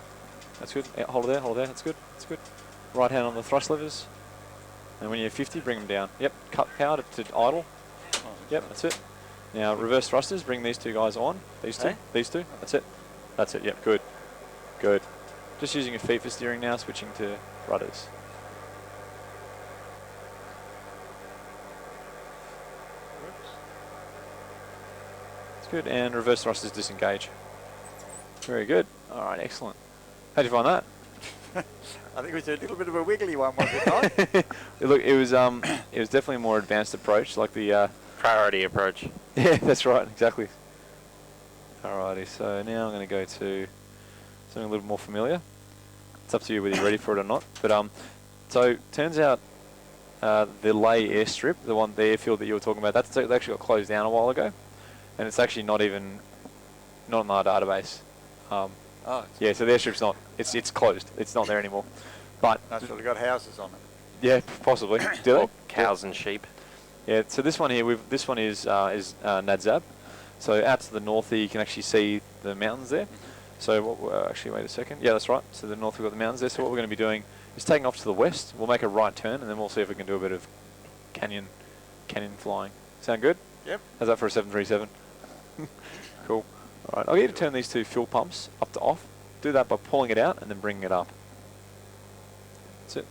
That's good, yeah, hold it there, that's good, that's good. Right hand on the thrust levers. And when you're 50, bring them down. Yep, cut power to idle. Oh, Yep, that's it. Now reverse thrusters, bring these two guys on. These two, Hey? these two, that's it. That's it, yep, good, good. Just using your feet for steering now, switching to rudders. It's good, and reverse thrusters disengage. Very good. All right, excellent. How'd you find that? I think it was a little bit of a wiggly one, was it not? Look, it was definitely a more advanced approach, like the Priority approach. yeah, that's right, exactly. Alrighty, so now I'm going to go to something a little more familiar. It's up to you whether you're ready for it or not. But so turns out the Lay airstrip, the airfield that you were talking about, that's they actually got closed down a while ago, and it's actually not in our database. Oh, Yeah, so the airstrip's not. It's closed. It's not there anymore. But that's really got houses on it. yeah, possibly. Do they? Or cows and sheep. Yeah. So this one here, this one is Nadzab. So out to the north here, you can actually see the mountains there. So what actually, wait a second. Yeah, that's right. So the north we've got the mountains there. So what we're going to be doing is taking off to the west. We'll make a right turn, and then we'll see if we can do a bit of canyon flying. Sound good? Yep. How's that for a 737? Cool. All right. I'll get you to turn these two fuel pumps up to off. Do that by pulling it out and then bringing it up. That's it.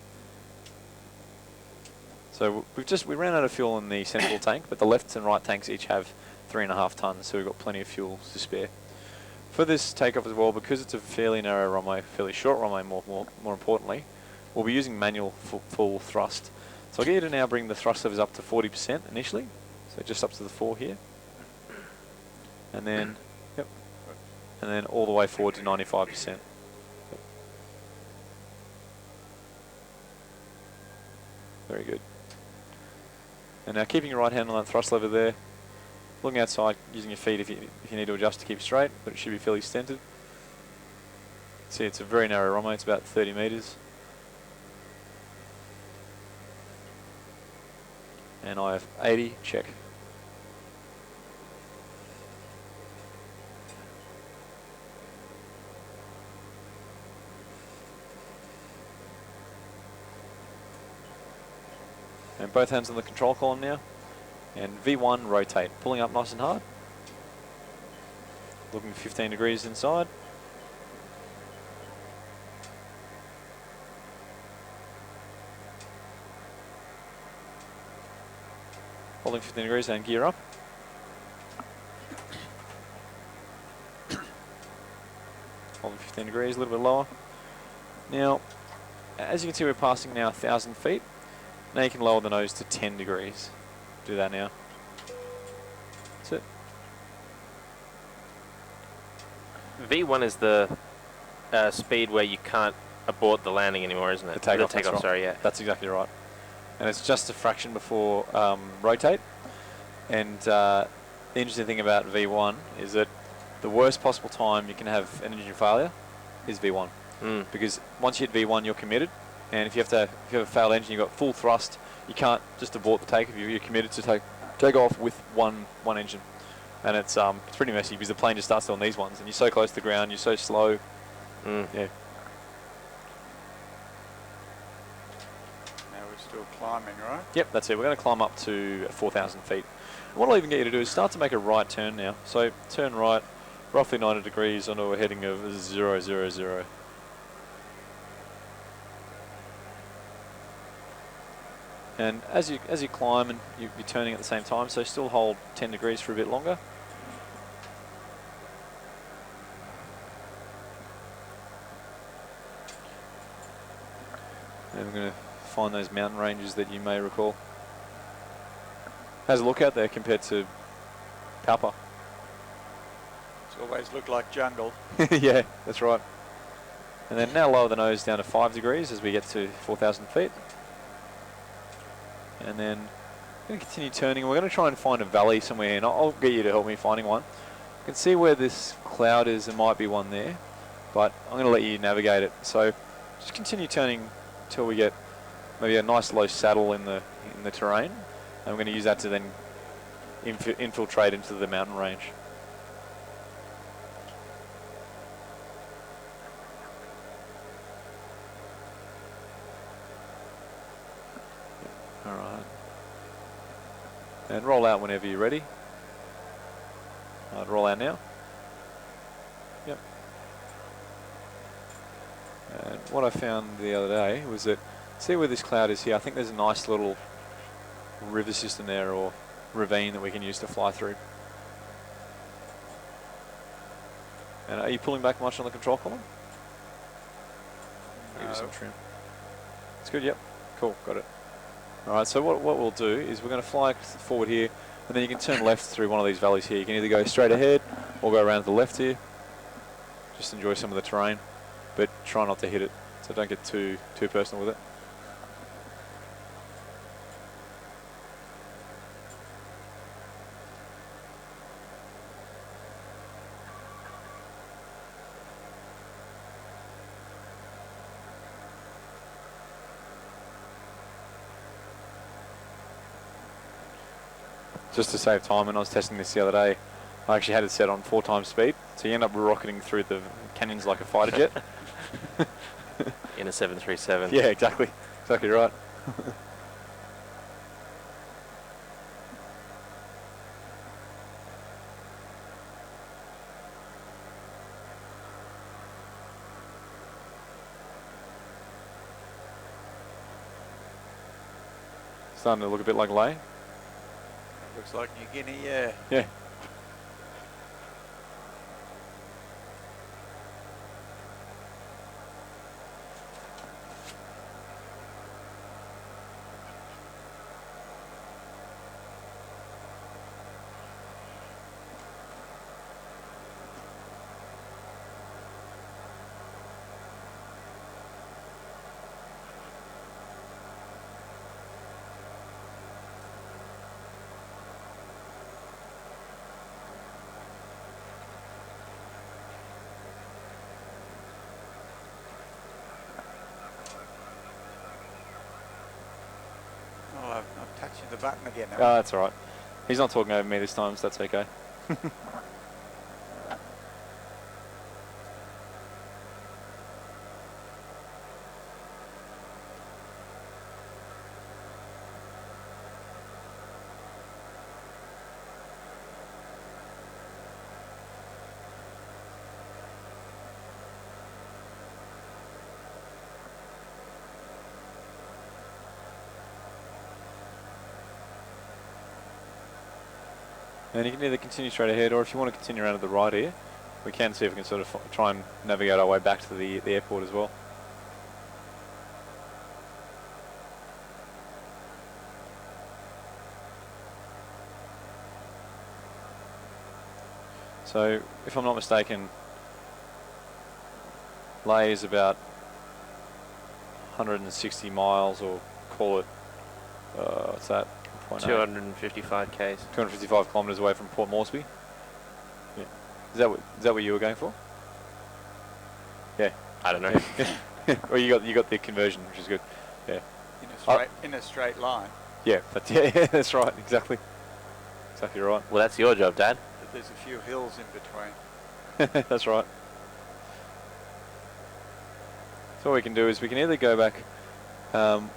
So we ran out of fuel in the central tank, but the left and right tanks each have 3.5 tons, so we've got plenty of fuel to spare. For this takeoff as well, because it's a fairly narrow runway, fairly short runway more importantly, we'll be using manual full thrust. So I'll get you to now bring the thrust levers up to 40% initially, so just up to the 4 here. And then, yep, and then all the way forward to 95%. Yep. Very good. And now keeping your right hand on that thrust lever there, looking outside, using your feet if you need to adjust to keep straight, but it should be fairly centered. See, it's a very narrow runway, it's about 30 meters. And I have 80, check. And both hands on the control column now. And V1, rotate. Pulling up nice and hard. Looking 15 degrees inside. Holding 15 degrees and gear up. Holding 15 degrees, a little bit lower. Now, as you can see, we're passing now 1,000 feet. Now you can lower the nose to 10 degrees. Do that now. That's it. V1 is the speed where you can't abort the landing anymore, isn't it? The takeoff, The takeoff, that's right. sorry, yeah. That's exactly right. And it's just a fraction before rotate. And the interesting thing about V1 is that the worst possible time you can have an engine failure is V1. Because once you hit V1, you're committed. And if you have a failed engine, you've got full thrust, you can't just abort the takeoff. You're committed to take off with one engine, and it's pretty messy because the plane just starts on these ones, and you're so close to the ground, you're so slow. Mm. Yeah. Now we're still climbing, right? Yep, that's it. We're going to climb up to 4,000 feet. And what I'll even get you to do is start to make a right turn now. So turn right, roughly 90 degrees onto a heading of 0, 0, 0. And as you climb, and you're turning at the same time, so still hold 10 degrees for a bit longer. And we're going to find those mountain ranges that you may recall. How's it look out there compared to Palpa? It's always looked like jungle. Yeah, that's right. And then now lower the nose down to 5 degrees as we get to 4,000 feet. And then we're going to continue turning. We're going to try and find a valley somewhere, and I'll get you to help me finding one. You can see where this cloud is. There might be one there, but I'm going to let you navigate it. So just continue turning until we get maybe a nice low saddle in the terrain, and we're going to use that to then infiltrate into the mountain range. All right. And roll out whenever you're ready. I'd roll out now. Yep. And what I found the other day was that, see where this cloud is here? I think there's a nice little river system there, or ravine, that we can use to fly through. And are you pulling back much on the control column? Give you some trim. It's good, yep. Cool, got it. Alright, so what we'll do is we're going to fly forward here, and then you can turn left through one of these valleys here. You can either go straight ahead or go around to the left here. Just enjoy some of the terrain, but try not to hit it, so don't get too personal with it. Just to save time, when I was testing this the other day, I actually had it set on 4 times speed, so you end up rocketing through the canyons like a fighter jet. In a 737. Yeah, exactly. Exactly right. Starting to look a bit like Lay. Looks like New Guinea, yeah. Yeah. Oh, I'm touching the button again. Oh, that's all right. He's not talking over me this time, so that's okay. And you can either continue straight ahead, or if you want to continue around to the right here, we can see if we can sort of try and navigate our way back to the airport as well. So, if I'm not mistaken, Lay is about 160 miles, or call it, what's that? 255 Ks. 255 kilometres away from Port Moresby. Yeah. Is that what you were going for? Yeah. I don't know. Well, you got the conversion, which is good. Yeah. In a straight line. Yeah. Yeah, that's right. Exactly. exactly right. Well, that's your job, Dad. But there's a few hills in between. That's right. So what we can do is we can either go back.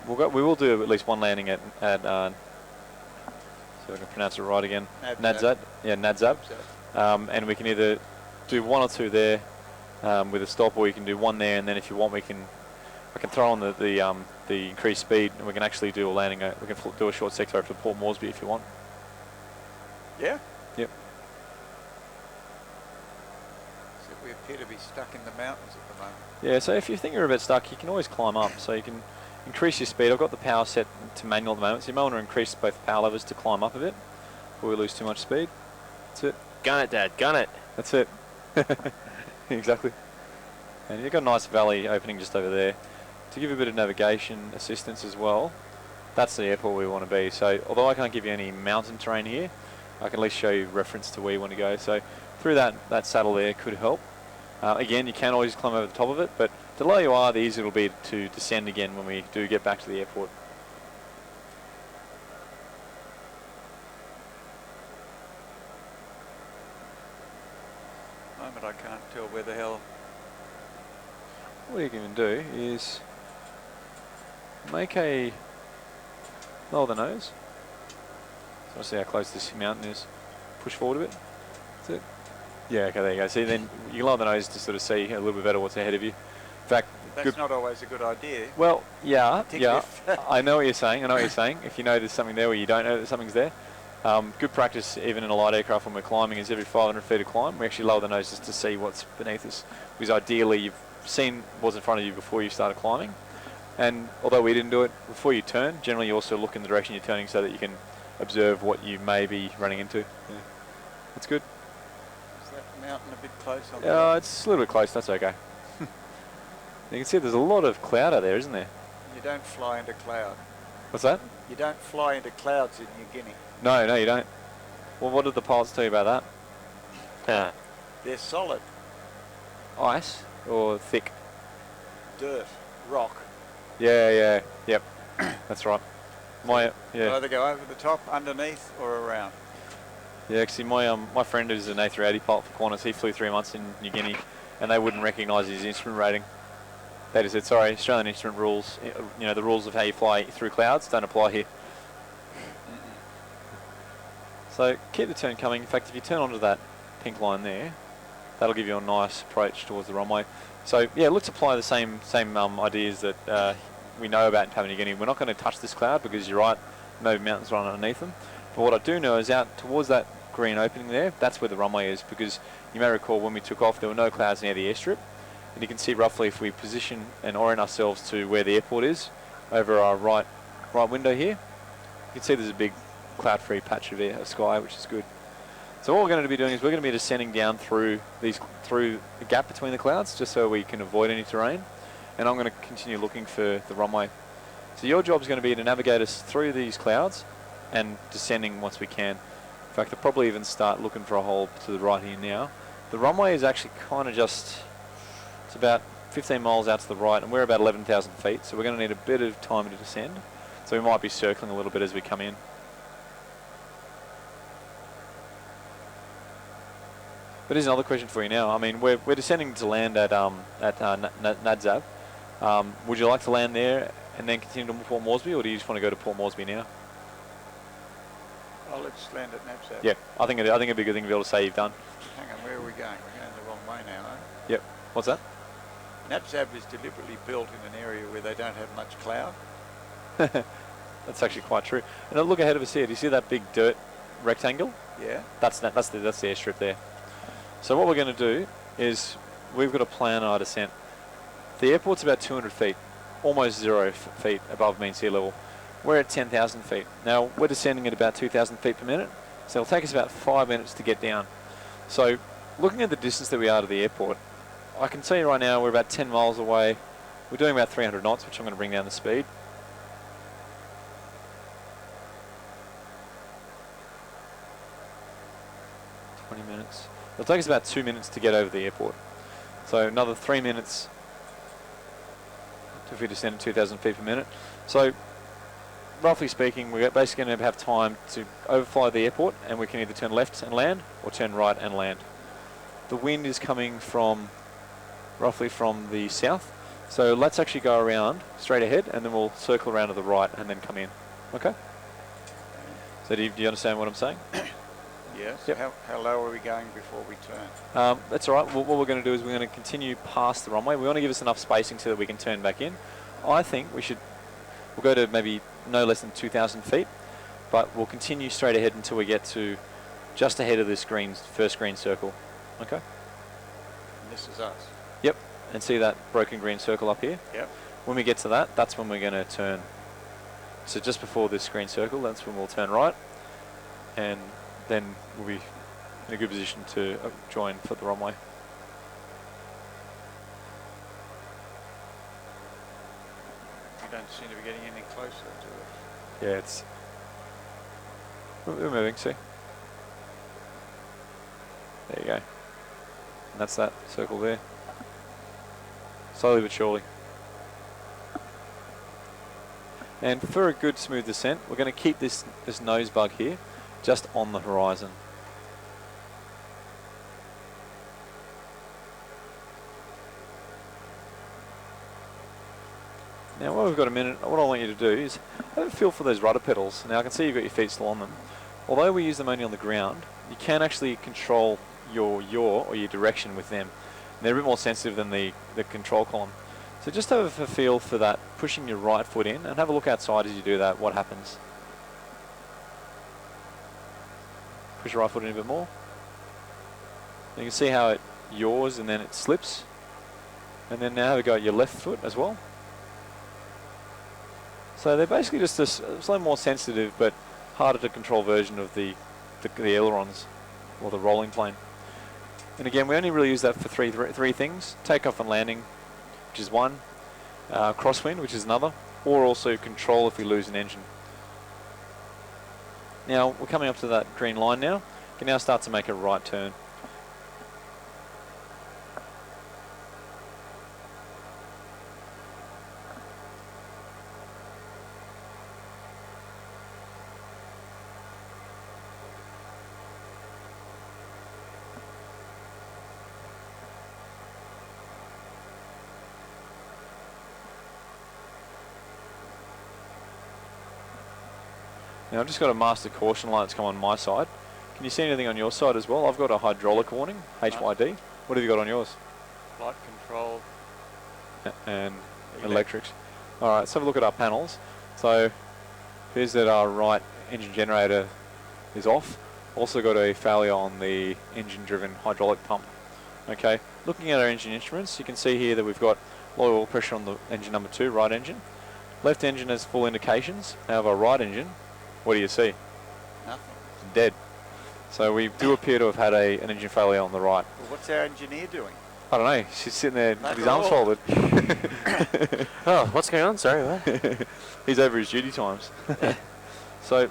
We will do at least one landing at so I can pronounce it right again. Nadzad. Yeah, Nadzab. And we can either do one or two there with a stop, or you can do one there, and then if you want, I can throw on the increased speed, and we can actually do a landing. We can do a short sector over to Port Moresby if you want. Yeah? Yep. So we appear to be stuck in the mountains at the moment. Yeah, so if you think you're a bit stuck, you can always climb up. So you can increase your speed. I've got the power set to manual at the moment, so you might want to increase both power levers to climb up a bit before we lose too much speed. That's it. Gun it, Dad, gun it. That's it. Exactly. And you've got a nice valley opening just over there. To give you a bit of navigation assistance as well, that's the airport we want to be. So although I can't give you any mountain terrain here, I can at least show you reference to where you want to go. So through that saddle there could help. Again, you can always climb over the top of it, but the lower you are, the easier it'll be to descend again when we do get back to the airport. At the moment I can't tell where the hell. What you can do is make a lower the nose. So I see how close this mountain is. Push forward a bit. That's it. Yeah, okay, there you go. See, then you can lower the nose to sort of see a little bit better what's ahead of you. In fact, That's not always a good idea. well, yeah. If I know what you're saying. If you know there's something there or you don't know that something's there. Good practice, even in a light aircraft when we're climbing, is every 500 feet of climb, we actually lower the nose just to see what's beneath us. Because ideally, you've seen what's in front of you before you started climbing. And although we didn't do it, before you turn, generally you also look in the direction you're turning so that you can observe what you may be running into. Yeah. That's good. Is that mountain a bit close on the It's a little bit close, that's okay. You can see there's a lot of cloud out there, isn't there? You don't fly into cloud. What's that? You don't fly into clouds in New Guinea. No, you don't. Well, what did the pilots tell you about that? They're solid. Ice or thick? Dirt. Rock. Yeah, yep. That's right. They'll Yeah, either go over the top, underneath, or around. yeah. Actually, my friend who's an A380 pilot for Qantas, he flew 3 months in New Guinea, and they wouldn't recognise his instrument rating. They just said, "Sorry, Australian instrument rules. You know, the rules of how you fly through clouds don't apply here." So keep the turn coming. In fact, if you turn onto that pink line there, that'll give you a nice approach towards the runway. So yeah, let's apply the same ideas that we know about in Papua New Guinea. We're not going to touch this cloud because you're right, no mountains run underneath them. But what I do know is out towards that green opening there, that's where the runway is, because you may recall when we took off there were no clouds near the airstrip. And you can see roughly if we position and orient ourselves to where the airport is, over our right window here, you can see there's a big cloud-free patch of sky, which is good. So what we're going to be doing is we're going to be descending down through the gap between the clouds, just so we can avoid any terrain. And I'm going to continue looking for the runway. So your job is going to be to navigate us through these clouds and descending once we can. In fact, I'll probably even start looking for a hole to the right here now. The runway is actually kind of just, it's about 15 miles out to the right, and we're about 11,000 feet, so we're going to need a bit of time to descend. So we might be circling a little bit as we come in. But here's another question for you now. I mean, we're descending to land at Nadzab. Would you like to land there and then continue to Port Moresby, or do you just want to go to Port Moresby now? Oh, let's land at Nadzab. Yeah, I think it'd be a good thing to be able to say you've done. Hang on, where are we going? We're going the wrong way now, aren't we? Yep. What's that? Nadzab is deliberately built in an area where they don't have much cloud. That's actually quite true. And look ahead of us here. Do you see that big dirt rectangle? Yeah. That's the airstrip there. So what we're going to do is we've got to plan our descent. The airport's about 200 feet, almost 0 feet above mean sea level. We're at 10,000 feet. Now we're descending at about 2,000 feet per minute, so it'll take us about 5 minutes to get down. So looking at the distance that we are to the airport, I can tell you right now we're about 10 miles away. We're doing about 300 knots, which I'm going to bring down the speed. Minutes. It'll take us about 2 minutes to get over the airport. So another 3 minutes if we descend at 2,000 feet per minute. So roughly speaking, we're basically going to have time to overfly the airport, and we can either turn left and land or turn right and land. The wind is coming from roughly from the south, so let's actually go around straight ahead, and then we'll circle around to the right and then come in. Okay? So do you understand what I'm saying? Yes. Yep. How low are we going before we turn? That's all right. What we're going to do is we're going to continue past the runway. We want to give us enough spacing so that we can turn back in. I think we'll go to maybe no less than 2,000 feet, but we'll continue straight ahead until we get to just ahead of this first green circle. Okay? And this is us. Yep. And see that broken green circle up here? Yep. When we get to that, that's when we're going to turn. So just before this green circle, that's when we'll turn right, and then we'll be in a good position to join for the runway. We don't seem to be getting any closer to it. Yeah, it's... We're moving, see? There you go. And that's that circle there. Slowly but surely. And for a good smooth descent, we're going to keep this nose bug here just on the horizon. Now while we've got a minute, what I want you to do is have a feel for those rudder pedals. Now I can see you've got your feet still on them. Although we use them only on the ground, you can actually control your yaw or your direction with them. And they're a bit more sensitive than the control column. So just have a feel for that, pushing your right foot in, and have a look outside as you do that, what happens. Push your right foot in a bit more. You can see how it yaws and then it slips. And then now have a go at your left foot as well. So they're basically just a slightly more sensitive but harder to control version of the ailerons or the rolling plane. And again, we only really use that for three things: takeoff and landing, which is one, crosswind, which is another, or also control if we lose an engine. Now we're coming up to that green line now. You can now start to make a right turn. Now I've just got a master caution light that's come on my side. Can you see anything on your side as well? I've got a hydraulic warning, HYD. What have you got on yours? Flight control. And electrics. Alright, let's have a look at our panels. So it appears that our right engine generator is off. Also got a failure on the engine driven hydraulic pump. Okay, looking at our engine instruments, you can see here that we've got low oil pressure on the engine number 2, right engine. Left engine has full indications. However, right engine, what do you see? Nothing. It's dead. So we do appear to have had an engine failure on the right. Well, what's our engineer doing? I don't know. She's sitting there Not with his at arms all. folded. Oh, what's going on? Sorry, what? He's over his duty times. So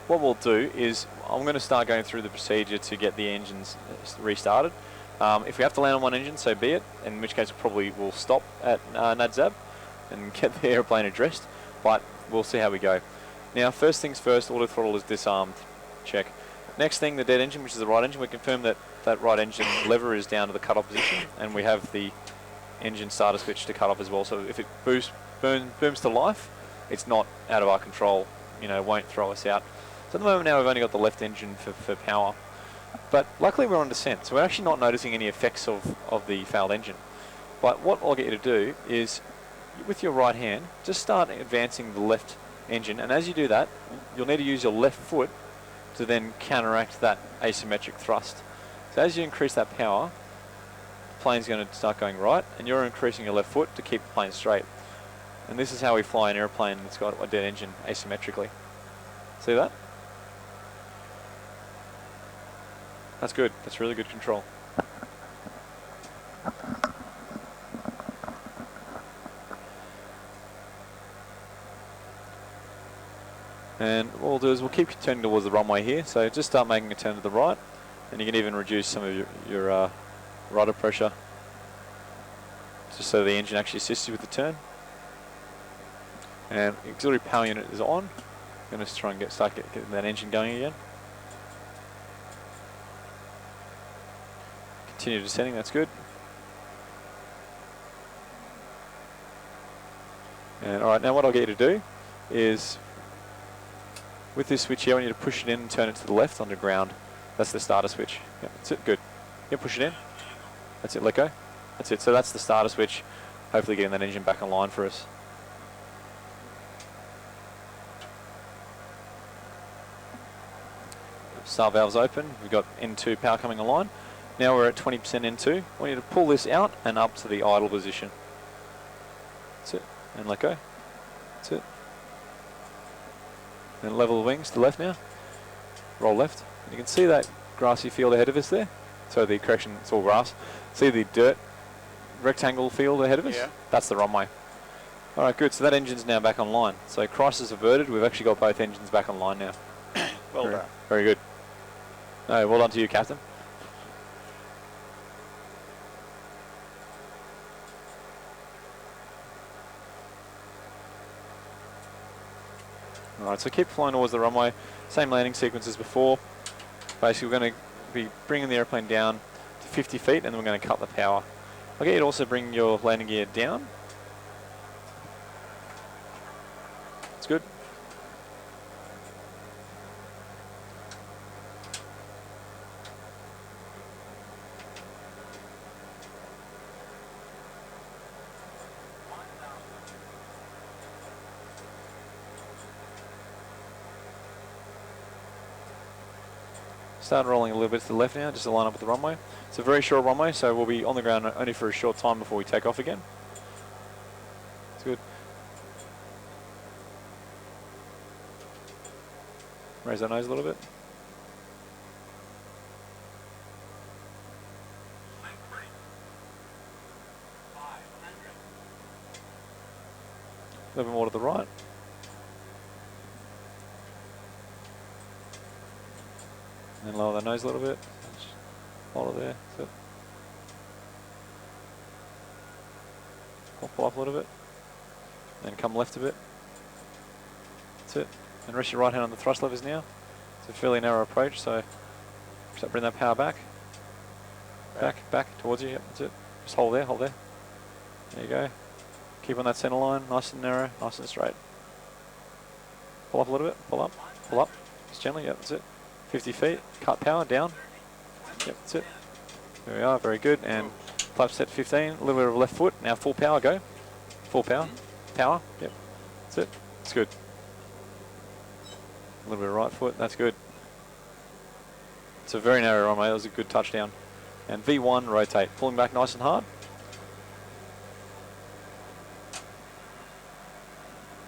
what we'll do is I'm going to start going through the procedure to get the engines restarted. If we have to land on one engine, so be it, in which case probably we'll stop at Nadzab and get the airplane addressed, but we'll see how we go. Now, first things first, auto throttle is disarmed. Check. Next thing, the dead engine, which is the right engine. We confirm that that right engine lever is down to the cut-off position, and we have the engine starter switch to cut off as well. So if it booms to life, it's not out of our control. You know, it won't throw us out. So at the moment now, we've only got the left engine for power. But luckily, we're on descent, so we're actually not noticing any effects of the failed engine. But what I'll get you to do is, with your right hand, just start advancing the left engine, and as you do that, you'll need to use your left foot to then counteract that asymmetric thrust. So as you increase that power, the plane's going to start going right, and you're increasing your left foot to keep the plane straight. And this is how we fly an airplane that's got a dead engine asymmetrically. See that? That's good. That's really good control. And what we'll do is we'll keep turning towards the runway here. So just start making a turn to the right, and you can even reduce some of your rudder pressure, just so the engine actually assists you with the turn. And auxiliary power unit is on. Going to try and get that engine going again. Continue descending, that's good. And alright, now what I'll get you to do is, with this switch here, I want you to push it in and turn it to the left on the ground. That's the starter switch. Yep, that's it, good. Yep, push it in. That's it, let go. That's it, so that's the starter switch. Hopefully getting that engine back online for us. Star valves open, we've got N2 power coming online. Now we're at 20% N2. I want you to pull this out and up to the idle position. That's it, and let go. That's it. And level the wings to left now. Roll left. And you can see that grassy field ahead of us there. So the correction, it's all grass. See the dirt rectangle field ahead of us? Yeah. That's the runway. Alright, good. So that engine's now back online. So crisis averted. We've actually got both engines back online now. Well done. Very good. No, well done to you, Captain. Alright, so keep flying towards the runway. Same landing sequence as before. Basically, we're going to be bringing the airplane down to 50 feet, and then we're going to cut the power. I'll get you to also bring your landing gear down. That's good. Start rolling a little bit to the left now, just to line up with the runway. It's a very short runway, so we'll be on the ground only for a short time before we take off again. It's good. Raise our nose a little bit. A little bit more to the right. And then lower the nose a little bit. Hold it there. That's it. Pull up a little bit. Then come left a bit. That's it. And rest your right hand on the thrust levers now. It's a fairly narrow approach, so just bring that power back. Back towards you. Yep, that's it. Just hold there, hold there. There you go. Keep on that center line, nice and narrow, nice and straight. Pull up a little bit, pull up, just gently, yep, that's it. 50 feet, cut power, down. Yep, that's it. There we are, very good. And flap set 15, a little bit of left foot. Now full power, go. Full power, yep, that's it. It's good. A little bit of right foot, that's good. It's a very narrow runway, that was a good touchdown. And V1, rotate, pulling back nice and hard.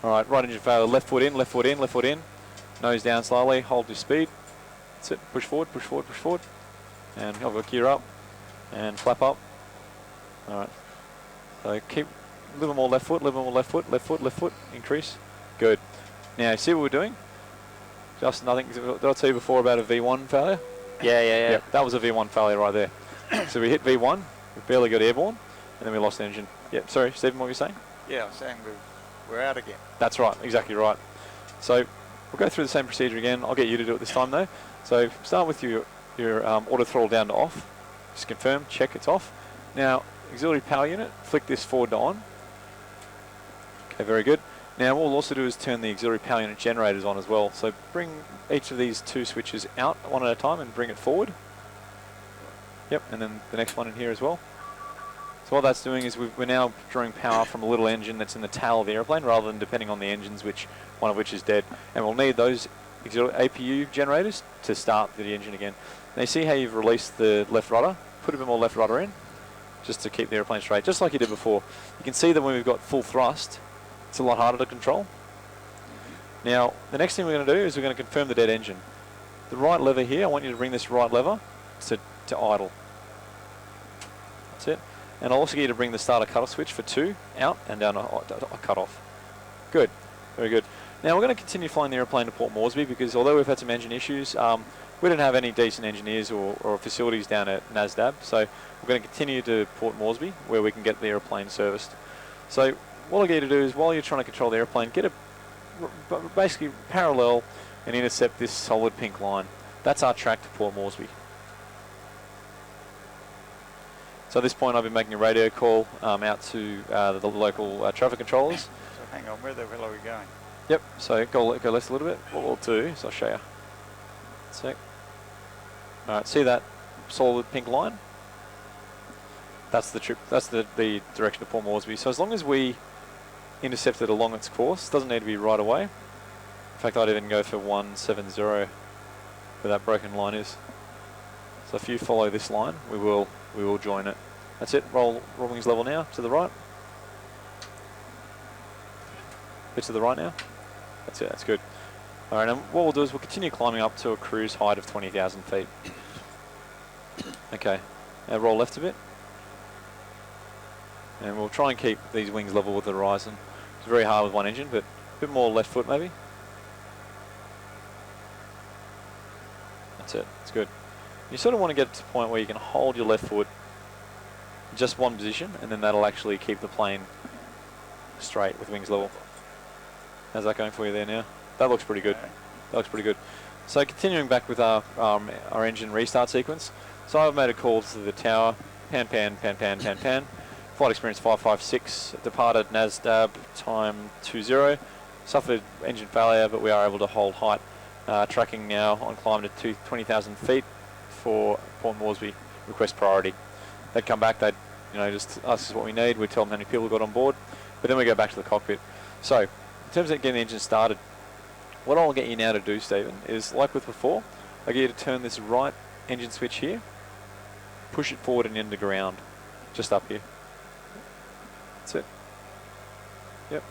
Alright, right engine failure, left foot in, left foot in, left foot in. Nose down slowly, hold your speed. That's it, push forward, push forward, push forward. And I've got gear up and flap up. Alright, so keep a little more left foot, a little more left foot, left foot, left foot, increase. Good. Now, see what we're doing? Justin, I think, did I tell you before about a V1 failure? Yeah. Yep, that was a V1 failure right there. So we hit V1, we barely got airborne, and then we lost the engine. Yep, sorry, Stephen, what were you saying? Yeah, I'm saying we're out again. That's right, exactly right. So we'll go through the same procedure again. I'll get you to do it this time though. So start with your auto throttle down to off. Just confirm, check it's off. Now, auxiliary power unit, flick this forward to on. Okay, very good. Now what we'll also do is turn the auxiliary power unit generators on as well. So bring each of these two switches out one at a time and bring it forward. Yep, and then the next one in here as well. So what that's doing is we're now drawing power from a little engine that's in the tail of the airplane rather than depending on the engines, one of which is dead. And we'll need those APU generators to start the engine again. Now you see how you've released the left rudder? Put a bit more left rudder in, just to keep the airplane straight, just like you did before. You can see that when we've got full thrust, it's a lot harder to control. Now, the next thing we're going to do is we're going to confirm the dead engine. The right lever here, I want you to bring this right lever to idle. That's it. And I'll also get you to bring the starter cutoff switch for 2 out and down a cutoff. Good, very good. Now we're going to continue flying the airplane to Port Moresby because although we've had some engine issues, we don't have any decent engineers or facilities down at NASDAB. So we're going to continue to Port Moresby where we can get the airplane serviced. So what I'll get you to do is, while you're trying to control the airplane, get a basically parallel and intercept this solid pink line. That's our track to Port Moresby. So at this point, I've been making a radio call out to the local traffic controllers. So hang on, where the hell are we going? Yep. So go left a little bit. What we'll do is I'll show you. Sec. All right. See that solid pink line? That's the trip. That's the direction of Port Moresby. So as long as we intercept it along its course, doesn't need to be right away. In fact, I'd even go for 170 where that broken line is. So if you follow this line, we will join it. That's it. Roll wings level now to the right. Bit to the right now. That's it. That's good. All right. And what we'll do is we'll continue climbing up to a cruise height of 20,000 feet. Okay. Now roll left a bit. And we'll try and keep these wings level with the horizon. It's very hard with one engine, but a bit more left foot maybe. That's it. It's good. You sort of want to get to the point where you can hold your left foot in just one position, and then that'll actually keep the plane straight with wings level. How's that going for you there now? That looks pretty good. That looks pretty good. So continuing back with our engine restart sequence. So I've made a call to the tower. Pan, pan, pan, pan, pan, pan. Flight experience 556. Departed NASDAB time 20. Suffered engine failure, but we are able to hold height. Tracking now on climb to 20,000 feet for Port Moresby. Request priority. They'd come back. They'd just ask us what we need. We'd tell them how many people got on board. But then we go back to the cockpit. So in terms of getting the engine started, what I'll get you now to do, Stephen, is like with before, I get you to turn this right engine switch here, push it forward and into ground, just up here. That's it. Yep,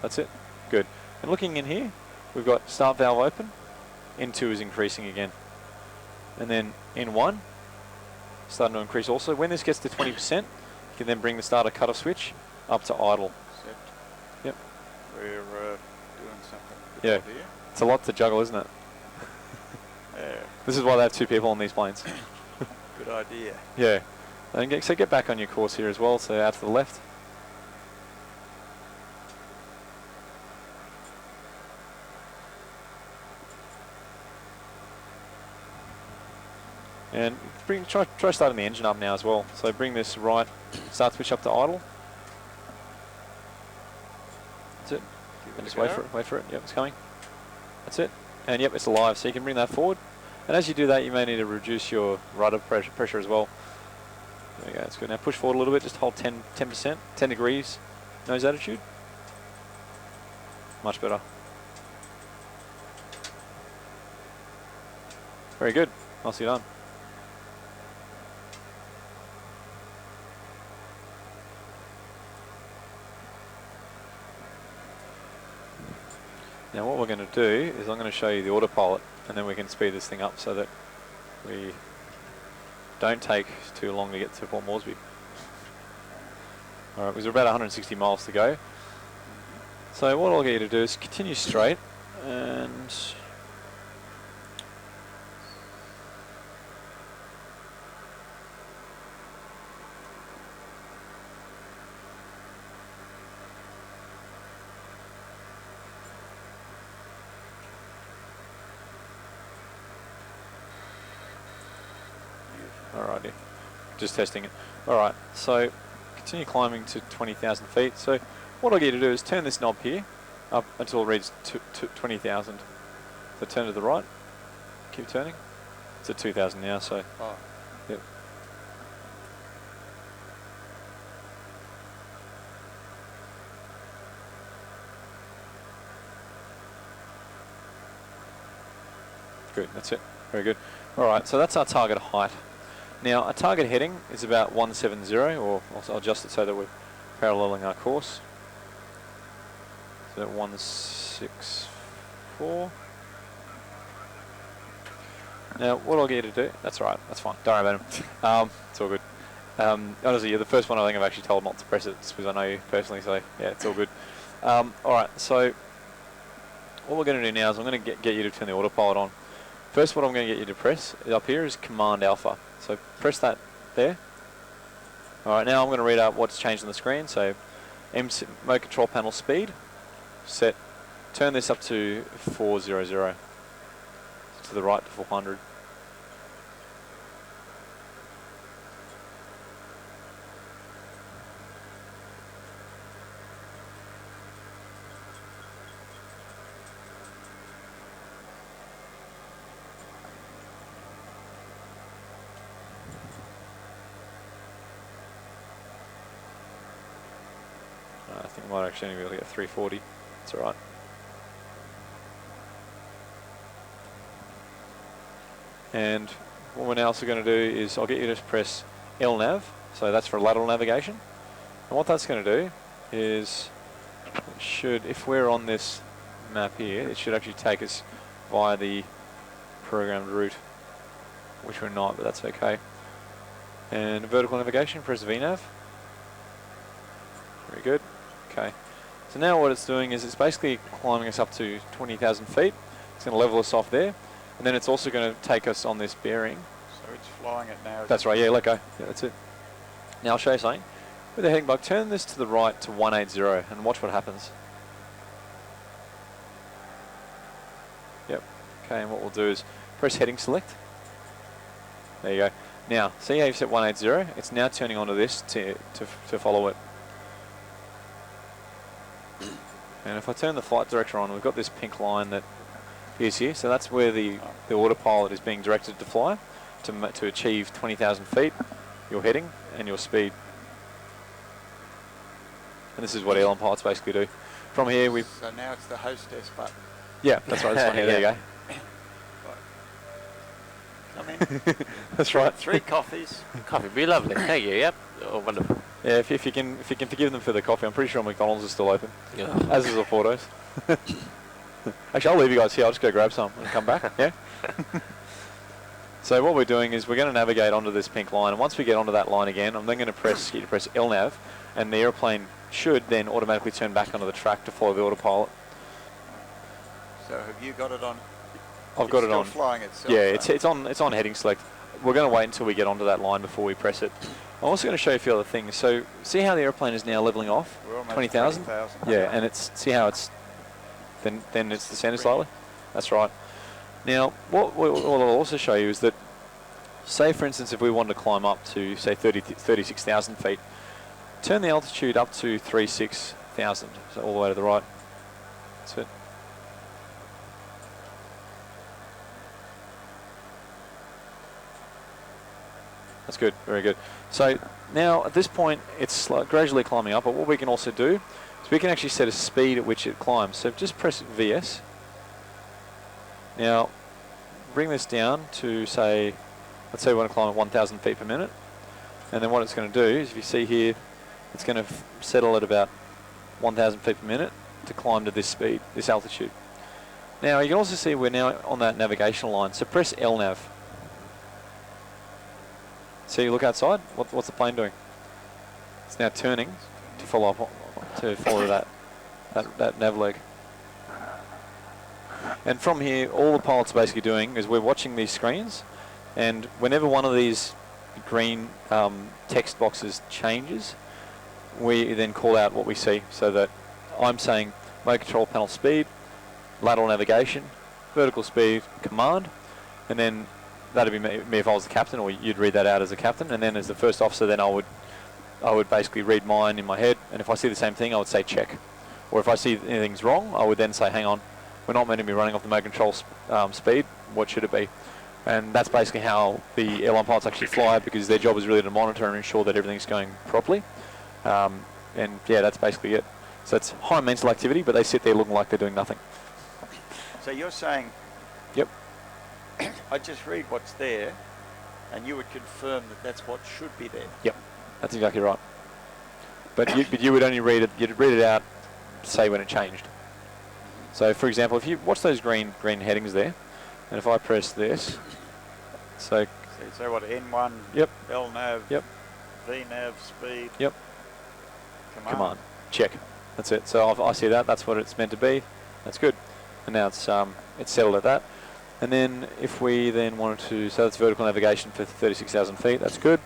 that's it. Good. And looking in here, we've got start valve open. N2 is increasing again. And then N1 starting to increase also. When this gets to 20%, you can then bring the starter cutoff switch up to idle. Set. Yep. We're doing something. Yeah. Here. It's a lot to juggle, isn't it? Yeah. This is why they have two people on these planes. Good idea. Yeah. And so get back on your course here as well, so out to the left. And try starting the engine up now as well. So bring this right start switch up to idle. That's it. And just wait for it. Yep, it's coming. That's it. And yep, it's alive. So you can bring that forward. And as you do that, you may need to reduce your rudder pressure as well. There we go. That's good. Now push forward a little bit. Just hold 10%, 10 degrees nose attitude. Much better. Very good. Nicely done. Now what we're going to do is I'm going to show you the autopilot, and then we can speed this thing up so that we don't take too long to get to Port Moresby. Alright, we've about 160 miles to go. So what I'll get you to do is continue straight and alrighty, just testing it. Alright, so continue climbing to 20,000 feet. So what I'll get you to do is turn this knob here up until it reads 20,000. So turn to the right, keep turning. It's at 2,000 now, so yep. Good, that's it. Very good. Alright, so that's our target height. Now, our target heading is about 170, or I'll adjust it so that we're paralleling our course. So 164. Now, what I'll get you to do, that's all right, that's fine, don't worry about him. It's all good. Honestly, you're the first one I think I've actually told not to press it, just because I know you personally, so yeah, it's all good. Alright, so what we're going to do now is I'm going to get you to turn the autopilot on. First, what I'm going to get you to press up here is Command Alpha. So press that there. Alright, now I'm going to read out what's changed on the screen. So mode control panel speed, set, turn this up to 400, to the right to 400. I think I might actually only be able to get 340. It's alright. And what we're now also going to do is I'll get you to press LNav, so that's for lateral navigation. And what that's going to do is, it should, if we're on this map here, it should actually take us via the programmed route, which we're not, but that's okay. And vertical navigation, press VNav. Very good. Okay. So now what it's doing is it's basically climbing us up to 20,000 feet. It's going to level us off there. And then it's also going to take us on this bearing. So it's flying it now. That's right, yeah, let go. Yeah, that's it. Now I'll show you something. With the heading bug, turn this to the right to 180 and watch what happens. Yep. Okay, and what we'll do is press heading select. There you go. Now, see how you've set 180? It's now turning onto this to follow it. And if I turn the flight director on, we've got this pink line that is here. So that's where the autopilot is being directed to fly to achieve 20,000 feet, your heading and your speed. And this is what airline pilots basically do. From here, we. So now it's the hostess button. Yeah, that's right. This one here. There you go. Come in. That's right. 3 coffees. Coffee would be lovely. Thank you. Yep. Oh, wonderful. Yeah, if you can forgive them for the coffee, I'm pretty sure McDonald's is still open, Yeah. as is the Portos. Actually, I'll leave you guys here. I'll just go grab some and come back. Yeah. So what we're doing is we're going to navigate onto this pink line, and once we get onto that line again, I'm then going to press LNav, and the airplane should then automatically turn back onto the track to follow the autopilot. So have you got it on? I've got it on. It's still flying itself. Yeah, it's on heading select. We're going to wait until we get onto that line before we press it. I'm also going to show you a few other things. So see how the airplane is now leveling off? We're almost 20,000? 20,000. Yeah, and see how it's then it's descended slightly. That's right. Now, what I'll also show you is that, say for instance, if we wanted to climb up to say 36,000 feet, turn the altitude up to 36,000, so all the way to the right. That's it. That's good, very good. So now at this point it's gradually climbing up, but what we can also do is we can actually set a speed at which it climbs. So just press VS. Now bring this down to say, let's say we want to climb at 1,000 feet per minute. And then what it's going to do is, if you see here, it's going to settle at about 1,000 feet per minute to climb to this speed, this altitude. Now you can also see we're now on that navigational line, so press LNav. See, you look outside. What's the plane doing? It's now turning to follow that nav leg. And from here, all the pilots are basically doing is we're watching these screens, and whenever one of these green text boxes changes, we then call out what we see. So that I'm saying mode control panel speed, lateral navigation, vertical speed, command, and then that'd be me if I was the captain, or you'd read that out as a captain, and then as the first officer, then I would basically read mine in my head, and if I see the same thing, I would say check. Or if I see anything's wrong, I would then say, hang on, we're not meant to be running off the mode control speed, what should it be? And that's basically how the airline pilots actually fly, because their job is really to monitor and ensure that everything's going properly. And yeah, that's basically it. So it's high mental activity, but they sit there looking like they're doing nothing. So you're saying, Yep. I just read what's there, and you would confirm that that's what should be there. Yep, that's exactly right. But you would only read it. You'd read it out, say when it changed. So, for example, if you watch those green headings there, and if I press this, so what, N1, yep, LNav, yep, VNav, speed, yep, command, check. That's it. So I see that. That's what it's meant to be. That's good. And now it's settled at that. And then if we then wanted to, so that's vertical navigation for 36,000 feet, that's good.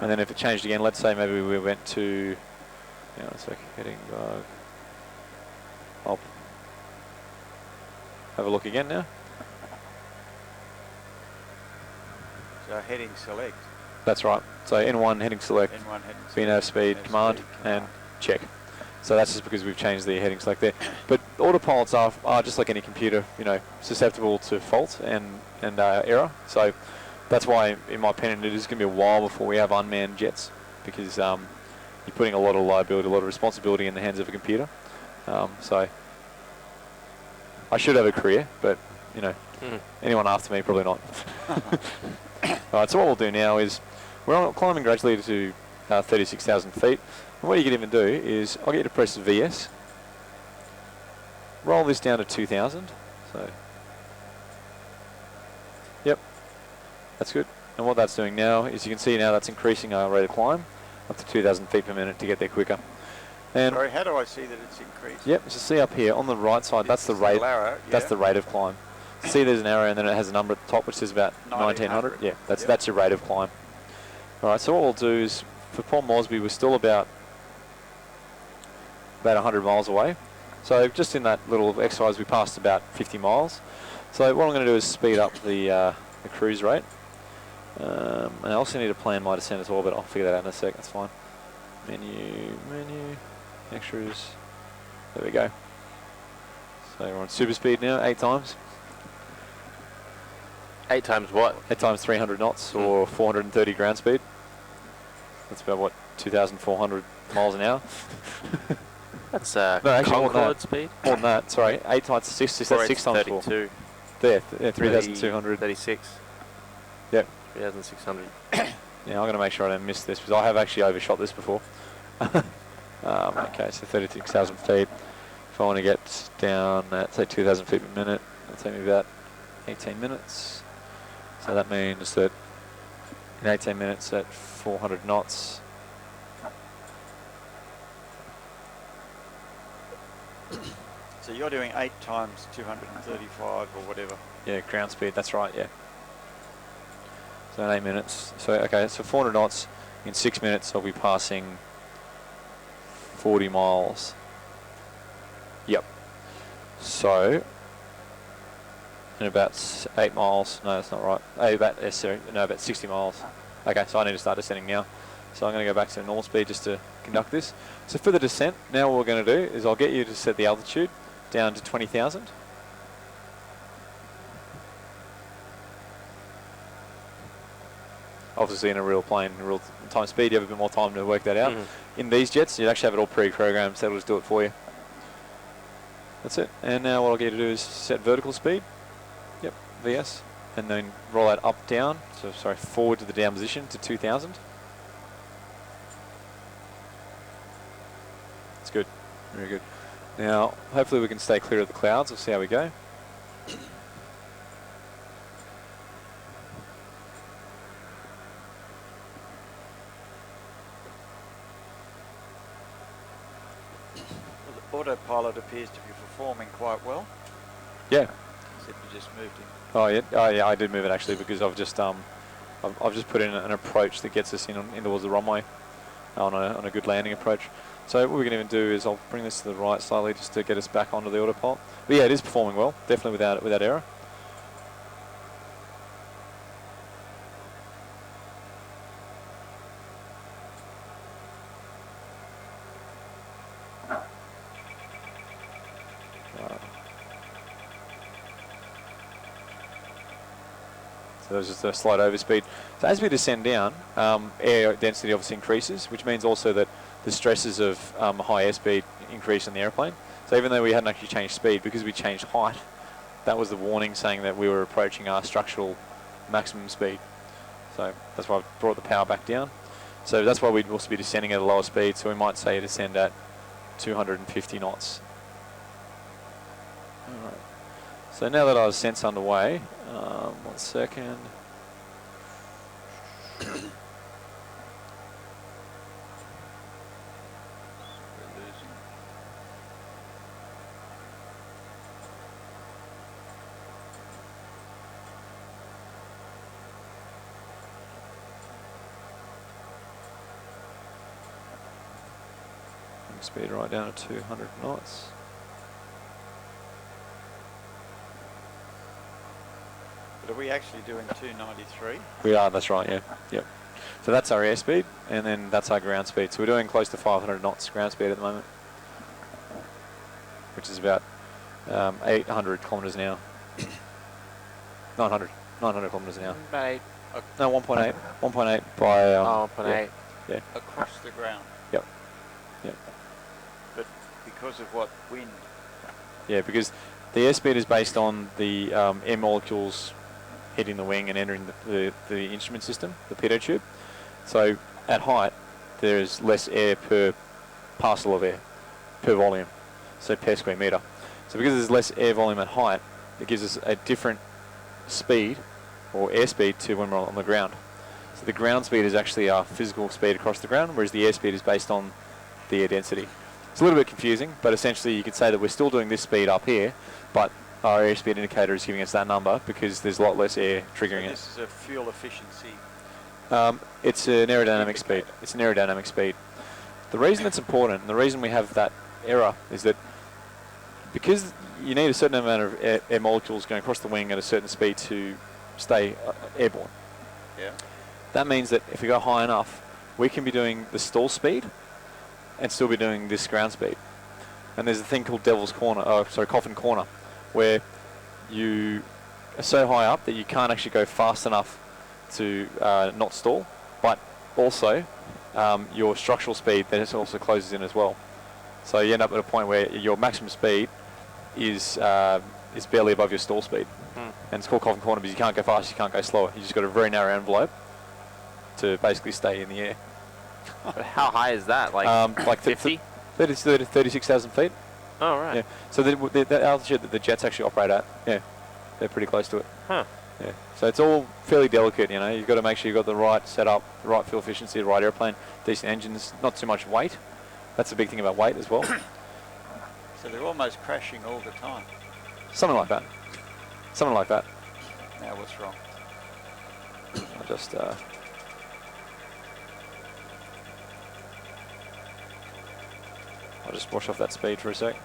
And then if it changed again, let's say maybe we went to Hang on a sec. Heading bug. I'll have a look again now. So heading select. That's right. So N1 heading select, N1 heading select. VNAV speed, command, and check. So that's just because we've changed the heading select there. But autopilots are just like any computer, you know, susceptible to fault and error. So that's why, in my opinion, it is going to be a while before we have unmanned jets, because you're putting a lot of liability, a lot of responsibility in the hands of a computer. So I should have a career, but you know, anyone after me probably not. All right. So what we'll do now is we're climbing gradually to 36,000 feet. And what you can even do is I'll get you to press VS. Roll this down to 2,000. So, yep, that's good. And what that's doing now is you can see now that's increasing our rate of climb up to 2,000 feet per minute to get there quicker. And sorry, how do I see that it's increased? yep, so see up here on the right side, that's the rate. That's the rate of climb. See, there's an arrow, and then it has a number at the top which says about 1900. Yeah, that's your rate of climb. All right. So what we'll do is for Port Moresby, we're still about 100 miles away. So just in that little exercise, we passed about 50 miles. So what I'm going to do is speed up the cruise rate. And I also need to plan my descent as well, but I'll figure that out in a sec. That's fine. Menu, extras. There we go. So we're on super speed now, 8 times. 8 times what? 8 times 300 knots, or 430 ground speed. That's about, what, 2,400 miles an hour? That's No, actually, more than Concorde that. speed? More than that, sorry. 8 times 6, is that 6 times 4? 32. There, 3,200. 36. Yep. 3,600. Yeah, I'm going to make sure I don't miss this, because I have actually overshot this before. Okay, so 36,000 feet. If I want to get down at, say, 2,000 feet per minute, it'll take me about 18 minutes. So that means that in 18 minutes at 400 knots, So you're doing 8 times 235 or whatever. yeah, ground speed, that's right, yeah. So in 8 minutes, so okay, so 400 knots, in 6 minutes I'll be passing 40 miles. Yep. So, in about 8 miles, no that's not right, about 60 miles. Okay, so I need to start descending now. So I'm going to go back to normal speed just to conduct this. So for the descent, now what we're going to do is I'll get you to set the altitude down to 20,000. Obviously in a real plane, in real time speed, you have a bit more time to work that out. In these jets, you'd actually have it all pre-programmed, so it'll just do it for you. That's it. And now what I'll get you to do is set vertical speed. Yep, VS. And then roll that up, down, so sorry, forward to the down position to 2,000. That's good, very good. Now, hopefully we can stay clear of the clouds. We'll see how we go. Well, the autopilot appears to be performing quite well. Yeah. Except you just moved him. Oh yeah, I did move it actually, because I've just put in an approach that gets us in towards the runway on a good landing approach. So what we can even do is I'll bring this to the right slightly just to get us back onto the autopilot. But yeah, it is performing well, definitely without error. So there's just a slight overspeed. So as we descend down, air density obviously increases, which means also that the stresses of high airspeed increase in the airplane. So even though we hadn't actually changed speed, because we changed height, that was the warning saying that we were approaching our structural maximum speed. So that's why I've brought the power back down. So that's why we'd also be descending at a lower speed. So we might say descend at 250 knots. All right. So now that our descent's underway, 1 second. speed right down to 200 knots. But are we actually doing 293? We are, that's right, yeah. Yep. So that's our airspeed, and then that's our ground speed. So we're doing close to 500 knots ground speed at the moment, which is about 800 kilometres an hour. 900 kilometres an hour. About 8. No, 1.8. 1.8 by... Oh, 1.8. Yeah. Across the ground. Yep. Yep. But because of what wind? Yeah, because the airspeed is based on the air molecules hitting the wing and entering the instrument system, the pitot tube. So at height, there's less air per parcel of air, per volume, so per square metre. So because there's less air volume at height, it gives us a different speed or airspeed to when we're on the ground. So the ground speed is actually our physical speed across the ground, whereas the airspeed is based on the air density. It's a little bit confusing, but essentially you could say that we're still doing this speed up here, but our airspeed indicator is giving us that number because there's a lot less air triggering So it. this is a fuel efficiency. It's an aerodynamic speed. It's an aerodynamic speed. The reason it's important, and the reason we have that error, is that because you need a certain amount of air molecules going across the wing at a certain speed to stay airborne. Yeah. That means that if we go high enough, we can be doing the stall speed and still be doing this ground speed. And there's a thing called Coffin Corner, where you are so high up that you can't actually go fast enough to not stall, but also your structural speed then it also closes in as well. So you end up at a point where your maximum speed is barely above your stall speed. And it's called Coffin Corner because you can't go fast, you can't go slower. You just got a very narrow envelope to basically stay in the air. But how high is that? Like 50? 36,000 feet. Oh, right. Yeah. So the altitude that the jets actually operate at, yeah, they're pretty close to it. Huh. Yeah. So it's all fairly delicate, you know. You've got to make sure you've got the right setup, the right fuel efficiency, the right airplane, decent engines, not too much weight. That's the big thing about weight as well. So they're almost crashing all the time. Something like that. Something like that. Now what's wrong? I'll just... I'll just wash off that speed for a sec.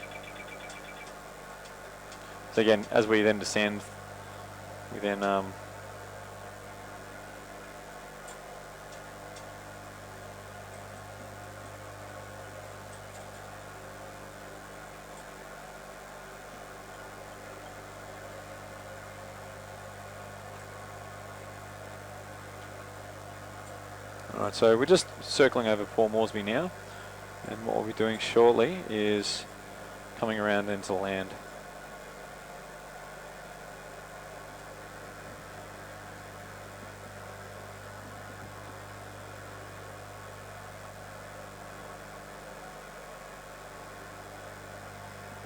So again, as we then descend, we then Alright, so we're just circling over Port Moresby now, and what we'll be doing shortly is coming around into land.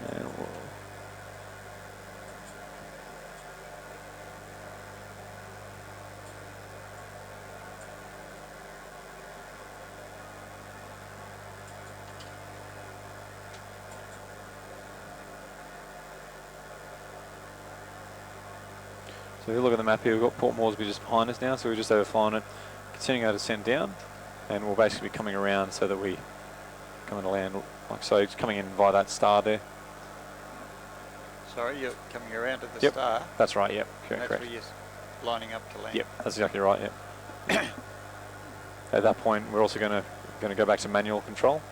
And we'll So if you look at the map here, we've got Port Moresby just behind us now, so we're just overflying it, continuing our descent down, and we'll basically be coming around so that we come into land like so. It's coming in via that star there. Sorry, you're coming around to the star. That's right, yep. And that's Correct. where you're lining up to land. Yep, that's exactly right, yep. At that point, we're also going to go back to manual control.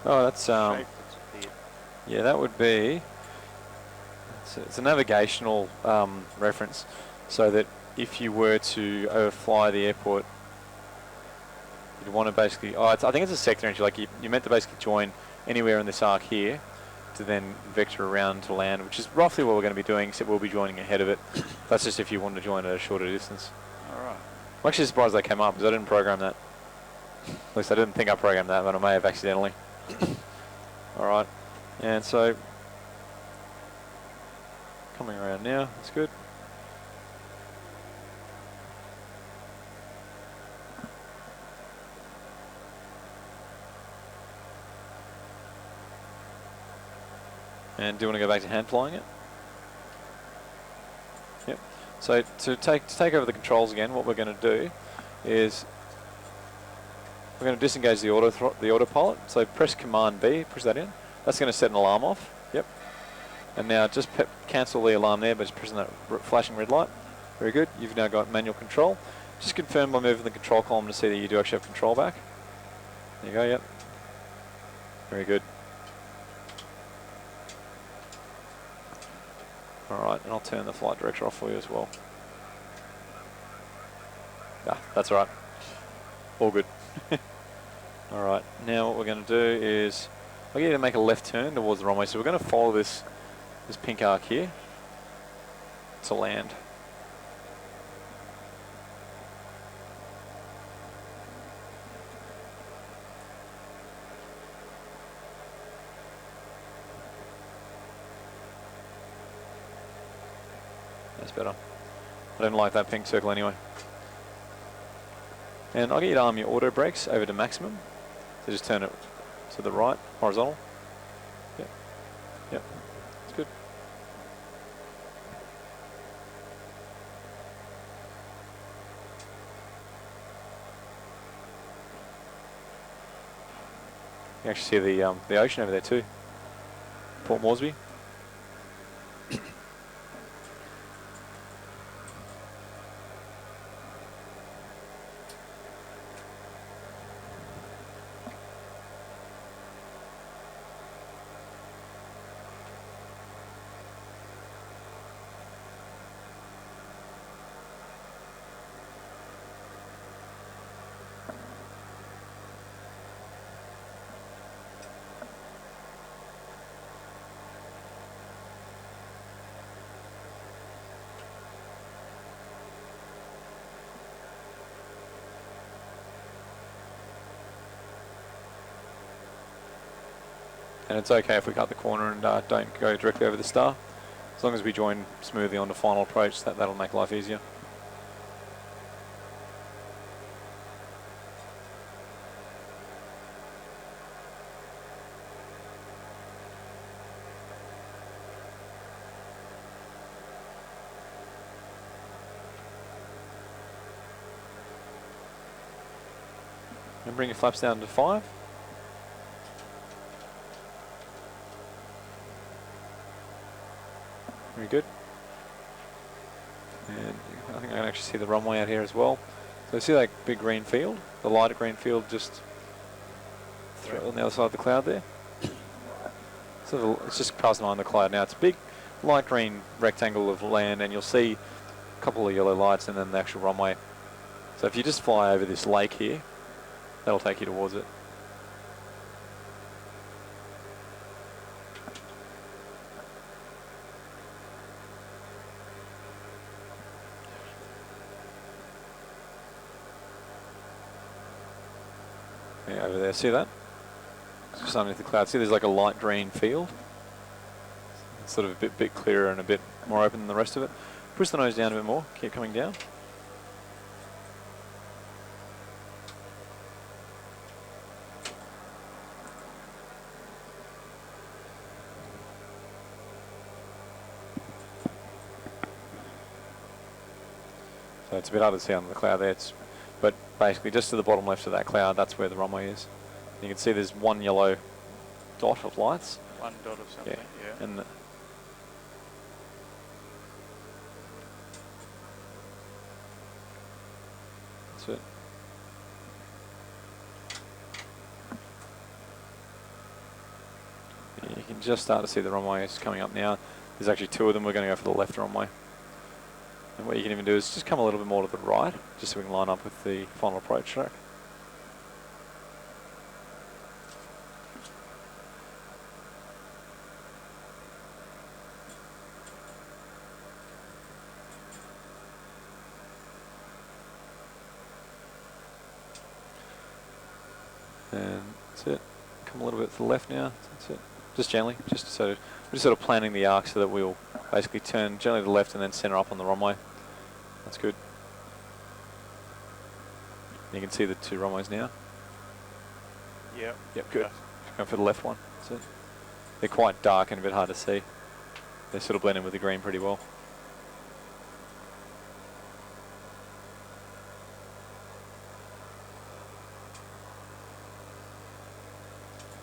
Oh, that's shape that's appeared. yeah, that would be. It's a navigational reference, so that if you were to overfly the airport, you'd want to basically. I think it's a sector entry. Like you're meant to basically join anywhere in this arc here, to then vector around to land, which is roughly what we're going to be doing. Except we'll be joining ahead of it. That's just if you want to join at a shorter distance. All right. I'm actually surprised they came up because I didn't program that. At least I didn't think I programmed that, but I may have accidentally. All right, and so coming around now, that's good. And do you want to go back to hand flying it? Yep. So to take over the controls again, what we're going to do is we're going to disengage the autopilot. So press Command B, push that in. That's going to set an alarm off. Yep. And now just cancel the alarm there by just pressing that flashing red light. Very good. You've now got manual control. Just confirm by moving the control column to see that you do actually have control back. There you go. Yep. Very good. Alright, and I'll turn the flight director off for you as well. Yeah, that's alright. All good. Alright, now what we're going to do is I'll get you to make a left turn towards the runway. So we're going to follow this pink arc here to land. That's better. I don't like that pink circle anyway. And I'll get you to arm your auto brakes over to maximum. So just turn it to the right, horizontal. Yep. Yep. That's good. You can actually see the ocean over there too. Port Moresby. And it's okay if we cut the corner and don't go directly over the star. As long as we join smoothly on the final approach, that'll make life easier. And bring your flaps down to 5. Very good. And I think I can actually see the runway out here as well. So see that big green field? The lighter green field just on the other side of the cloud there? So it's just passing on the cloud now. It's a big light green rectangle of land, and you'll see a couple of yellow lights and then the actual runway. So if you just fly over this lake here, that'll take you towards it. Yeah, over there, see that? It's just underneath the cloud. See, there's like a light green field. It's sort of a bit clearer and a bit more open than the rest of it. Push the nose down a bit more. Keep coming down. So it's a bit hard to see on the cloud there. But basically just to the bottom left of that cloud, that's where the runway is. You can see there's one yellow dot of lights. One dot of something, yeah. And that's it. just start to see the runways coming up now. There's actually 2 of them. We're going to go for the left runway. And what you can even do is just come a little bit more to the right, just so we can line up with the final approach track. And that's it. Come a little bit to the left now. That's it. Just gently, we're just sort of planning the arc so that we'll basically turn gently to the left and then center up on the runway. That's good. You can see the 2 runways now. Yep. Yep, good. Going for the left one. That's it. They're quite dark and a bit hard to see. They sort of blend in with the green pretty well.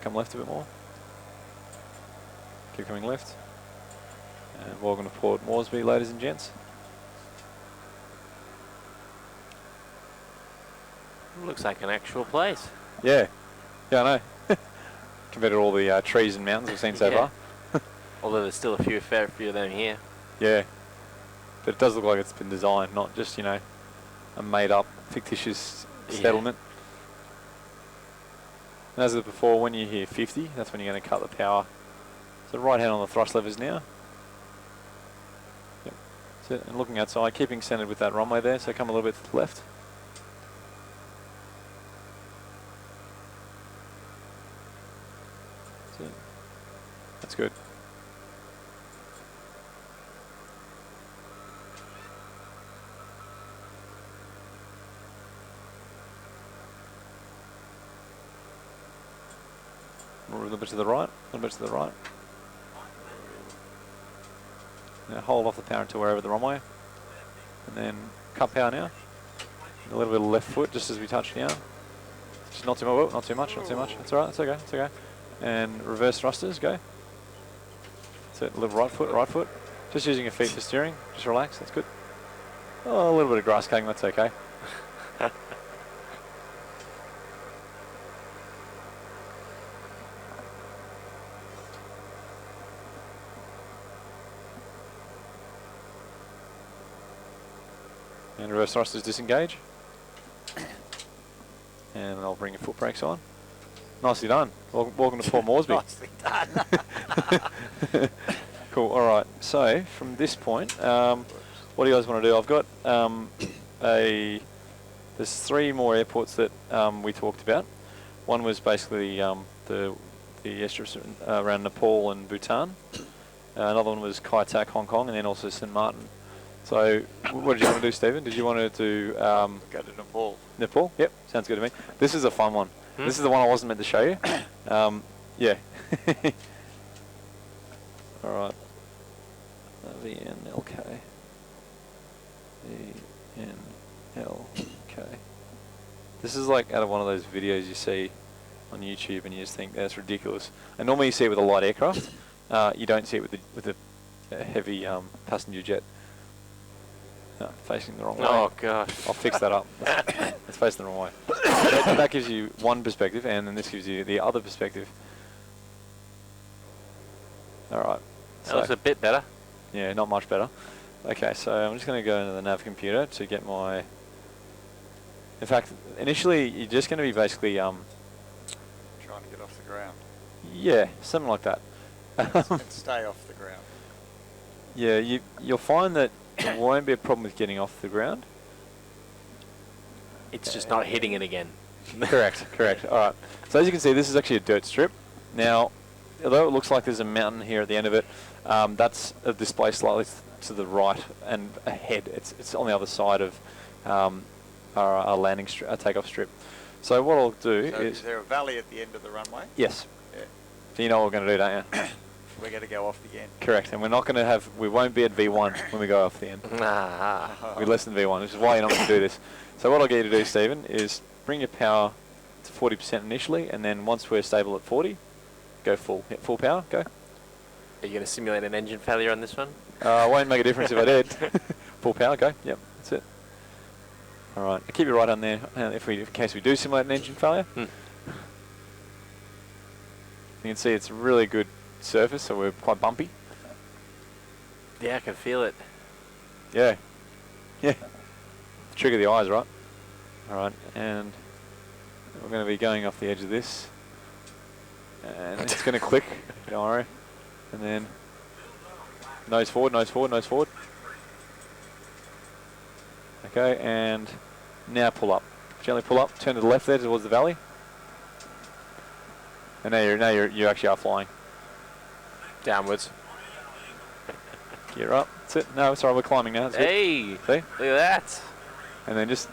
Come left a bit more. Keep coming left. And welcome to Port Moresby, ladies and gents. Looks like an actual place. Yeah. Yeah, I know. Compared to all the trees and mountains we've seen so far. Although there's still a fair few of them here. Yeah. But it does look like it's been designed, not just, you know, a made-up, fictitious settlement. And as of before, when you hear 50, that's when you're going to cut the power. So right hand on the thrust levers now. Yep. That's it. And looking outside, keeping centered with that runway there, so come a little bit to the left. That's it. That's good. A little bit to the right, a little bit to the right. Now hold off the power until we're over the runway. And then cut power now. A little bit of left foot just as we touch down. Just not too much, not too much, not too much. That's alright, that's okay, that's okay. And reverse thrusters, go. That's it, a little right foot. Just using your feet for steering, just relax, that's good. Oh, a little bit of grass cutting, that's okay. And reverse thrusters disengage. And I'll bring your foot brakes on. Nicely done. Welcome to Port Moresby. Nicely done. Cool, alright. So, from this point, what do you guys want to do? I've got there's 3 more airports that we talked about. One was basically the airstrips around Nepal and Bhutan. Another one was Kai Tak, Hong Kong, and then also St. Martin. So, what did you want to do, Stephen? Did you want to do... Go to Nepal. Nepal? Yep, sounds good to me. This is a fun one. This is the one I wasn't meant to show you. Yeah. Alright. VNLK. VNLK. This is like out of one of those videos you see on YouTube and you just think that's ridiculous. And normally you see it with a light aircraft. You don't see it with a heavy passenger jet. Facing the wrong way. Oh gosh. I'll fix that up. It's facing the wrong way. That gives you one perspective, and then this gives you the other perspective. Alright. That looks a bit better. Yeah, not much better. Okay, so I'm just going to go into the nav computer to get my... In fact, initially you're just going to be basically... Trying to get off the ground. Yeah, something like that. And stay off the ground. Yeah, you'll find that there won't be a problem with getting off the ground. It's just not hitting it again. Correct. Alright. So as you can see, this is actually a dirt strip. Now, although it looks like there's a mountain here at the end of it, that's a display slightly to the right and ahead. It's on the other side of our landing strip, our takeoff strip. So what I'll do is... Is there a valley at the end of the runway? Yes. Yeah. So you know what we're going to do, don't you? We're going to go off the end. Correct. And we're not going to have... We won't be at V1 when we go off the end. We're less than V1, which is why you're not going to do this. So what I'll get you to do, Stephen, is bring your power to 40% initially, and then once we're stable at 40, go full. Hit full power, go. Are you going to simulate an engine failure on this one? Won't make a difference if I did. Full power, go. Yep, that's it. All right, keep your right on there in case we do simulate an engine failure. You can see it's really good surface, so we're quite bumpy. Yeah, I can feel it. Yeah. Yeah. Trigger the eyes, right? Alright, and we're going to be going off the edge of this. And it's going to click, don't worry. And then nose forward, nose forward, nose forward. Okay, and now pull up. Gently pull up, turn to the left there towards the valley. And now you actually are flying. Downwards. Gear up. That's it. No, sorry, we're climbing now. That's Hey! it. See? Look at that. And then just,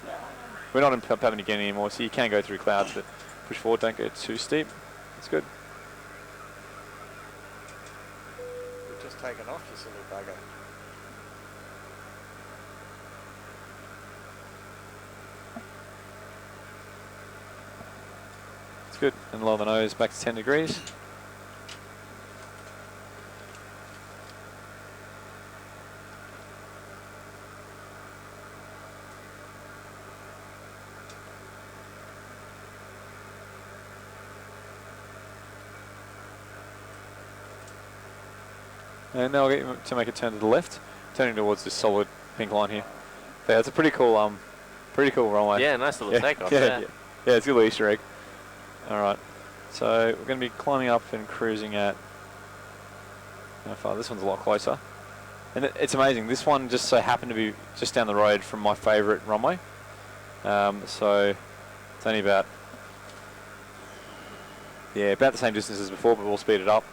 we're not in Papua New Guinea anymore, so you can go through clouds, but push forward, don't go too steep. That's good. You've just taken off, you silly bugger. It's good. And lower the nose back to 10 degrees. And now I'll get you to make a turn to the left, turning towards this solid pink line here. So yeah, it's a pretty cool runway. Yeah, nice little takeoff. Yeah, it's a little Easter egg. All right, so we're going to be climbing up and cruising at. How far? This one's a lot closer, and it's amazing. This one just so happened to be just down the road from my favourite runway. So it's only about the same distance as before, but we'll speed it up.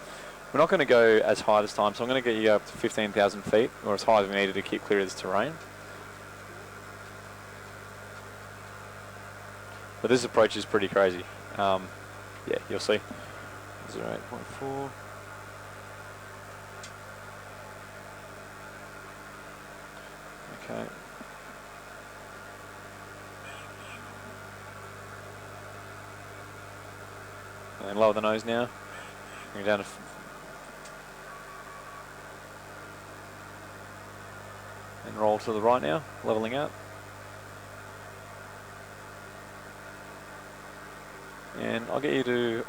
We're not going to go as high this time, so I'm going to get you up to 15,000 feet, or as high as we needed to keep clear of this terrain. But this approach is pretty crazy. Yeah, you'll see. 08.4. Okay. And then lower the nose now. Bring it down to and roll to the right now, leveling out. And I'll get you to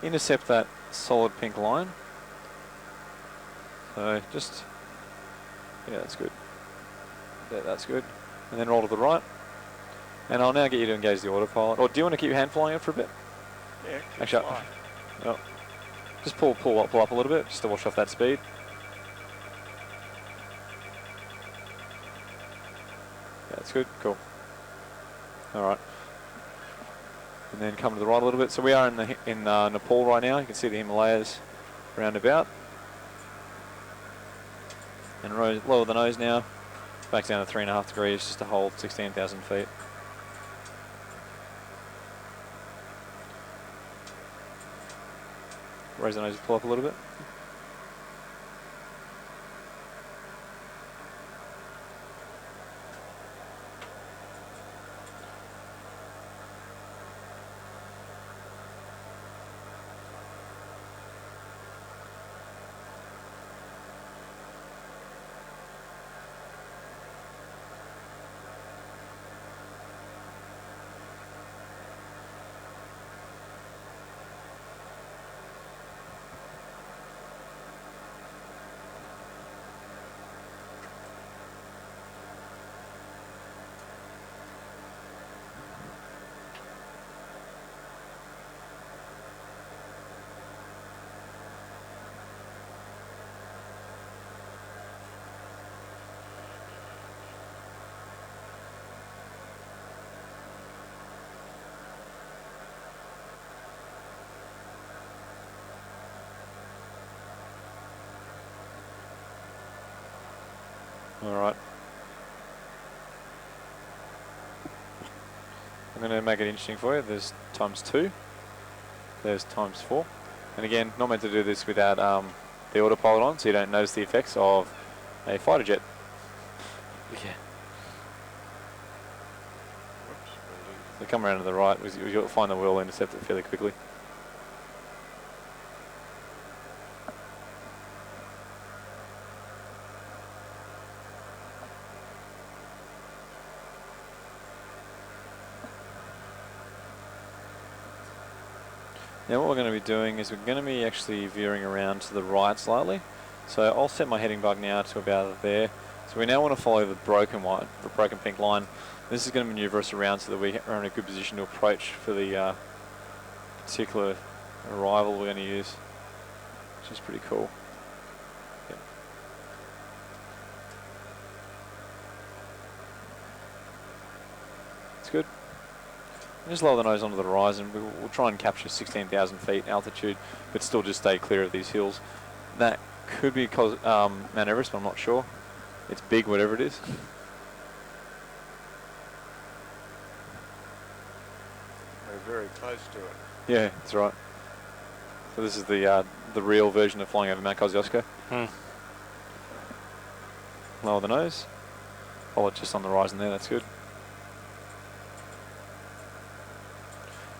intercept that solid pink line. So just, yeah, that's good. Yeah, that's good. And then roll to the right. And I'll now get you to engage the autopilot. Or do you want to keep your hand flying it for a bit? Yeah, Actually, no. Just pull up a little bit, just to wash off that speed. Yeah, that's good. Cool. All right. And then come to the right a little bit. So we are in Nepal right now. You can see the Himalayas round about. And lower the nose now. Back down to 3.5 degrees just to hold 16,000 feet. Raise the nose, pull up a little bit. All right. I'm going to make it interesting for you. There's ×2. There's ×4. And again, not meant to do this without the autopilot on, so you don't notice the effects of a fighter jet. Yeah. So come around to the right, you'll find that we'll intercept it fairly quickly. Now what we're going to be doing is we're going to be actually veering around to the right slightly. So I'll set my heading bug now to about there. So we now want to follow the broken pink line. This is going to maneuver us around so that we are in a good position to approach for the particular arrival we're going to use, which is pretty cool. Yep. It's good. Just lower the nose onto the horizon. We'll try and capture 16,000 feet altitude, but still just stay clear of these hills. That could be Mount Everest, but I'm not sure. It's big, whatever it is. We're very close to it. Yeah, that's right. So this is the real version of flying over Mount Kosciuszko. Lower the nose. Hold it just on the horizon there, that's good.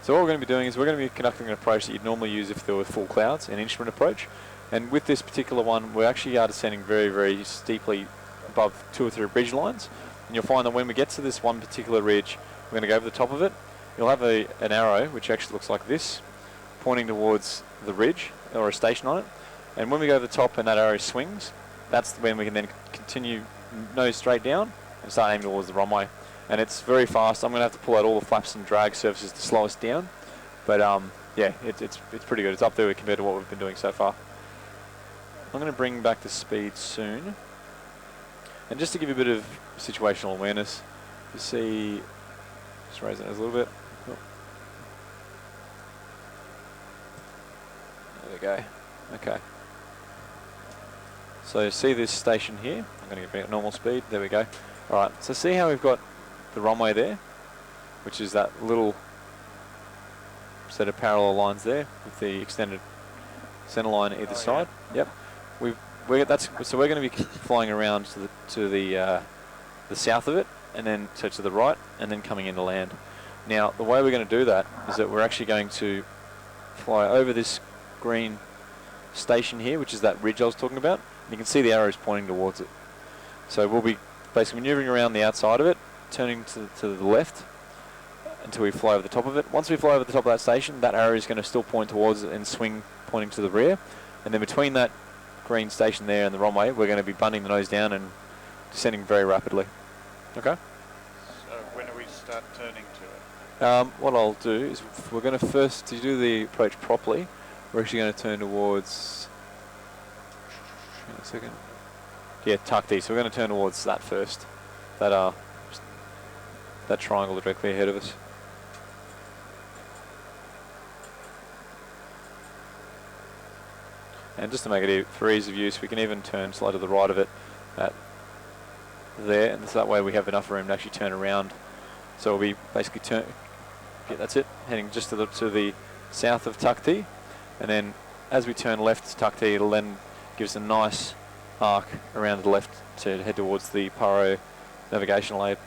So what we're going to be doing is we're going to be conducting an approach that you'd normally use if there were full clouds, an instrument approach. And with this particular one, we actually are descending very, very steeply above 2 or 3 ridge lines. And you'll find that when we get to this one particular ridge, we're going to go over the top of it. You'll have an arrow, which actually looks like this, pointing towards the ridge, or a station on it. And when we go over the top and that arrow swings, that's when we can then continue nose straight down and start aiming towards the runway. And it's very fast. I'm going to have to pull out all the flaps and drag surfaces to slow us down. But yeah, it's pretty good. It's up there compared to what we've been doing so far. I'm going to bring back the speed soon. And just to give you a bit of situational awareness, you see, just raise it a little bit. Oh. There we go. Okay. So you see this station here. I'm going to bring it at normal speed. There we go. All right. So see how we've got the runway there, which is that little set of parallel lines there with the extended center line either side. Yep. So we're going to be flying around to the south of it, and then to the right, and then coming into land. Now the way we're going to do that is that we're actually going to fly over this green station here, which is that ridge I was talking about. And you can see the arrows pointing towards it. So we'll be basically maneuvering around the outside of it, turning to the left until we fly over the top of it. Once we fly over the top of that station, that arrow is going to still point towards it and swing pointing to the rear. And then between that green station there and the runway, we're going to be bunding the nose down and descending very rapidly. Okay? So when do we start turning to it? What I'll do is we're going to first, to do the approach properly, we're actually going to turn towards, hang on a second, yeah, Capt. So we're going to turn towards that first, that triangle directly ahead of us. And just to make it for ease of use, we can even turn slightly to the right of it at there, and so that way we have enough room to actually turn around. So we'll be basically yeah, that's it, heading just to the south of Capt, and then as we turn left to Capt, it'll then give us a nice arc around to the left to head towards the Paro navigational aid.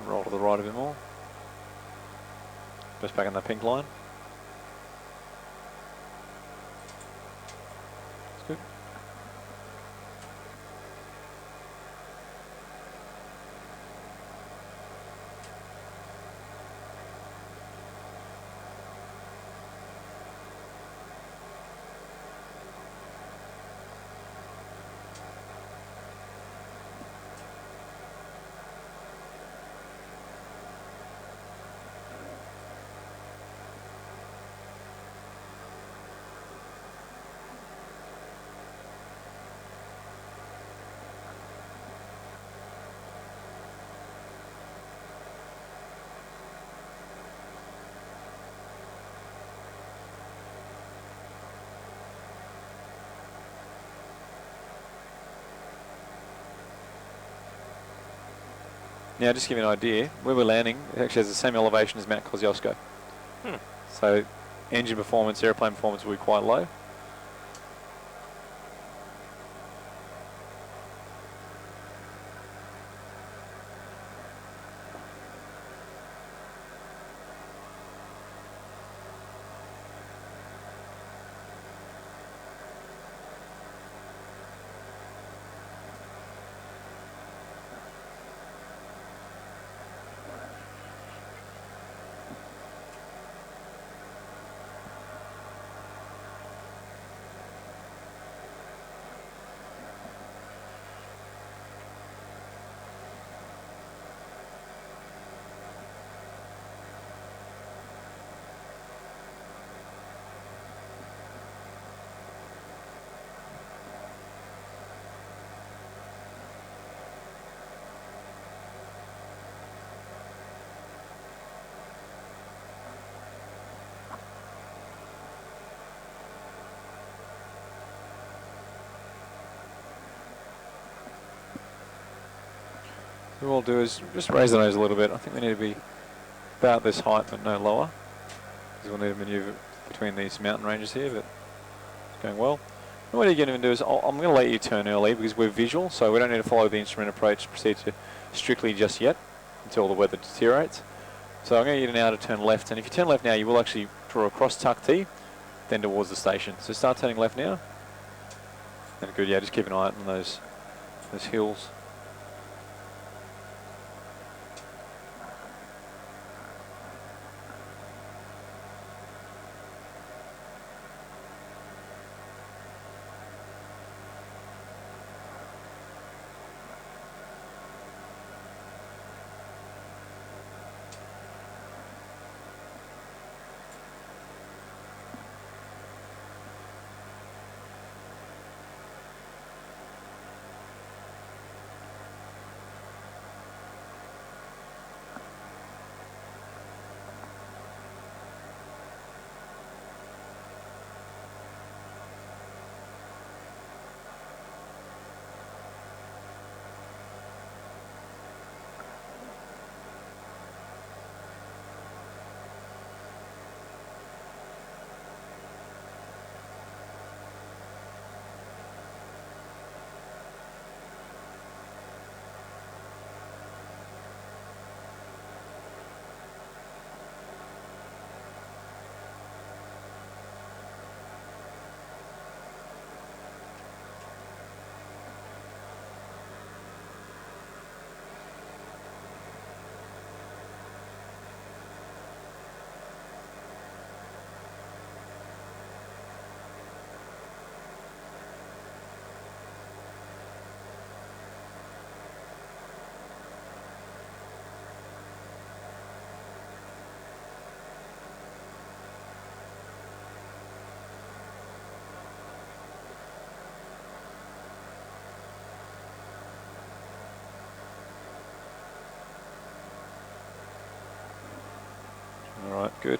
Roll to the right a bit more. Just back on that pink line. That's good. Now, just to give you an idea, where we're landing, it actually has the same elevation as Mount Kosciuszko. So, engine performance, airplane performance will be quite low. What we'll do is just raise the nose a little bit. I think we need to be about this height but no lower, because we'll need to manoeuvre between these mountain ranges here, but it's going well. And what you're going to do is I'm going to let you turn early because we're visual, so we don't need to follow the instrument approach procedure strictly just yet until the weather deteriorates. So I'm going to get you now to turn left, and if you turn left now, you will actually draw a cross tuck T, then towards the station. So start turning left now. And good, yeah, just keep an eye on those hills. All right, good.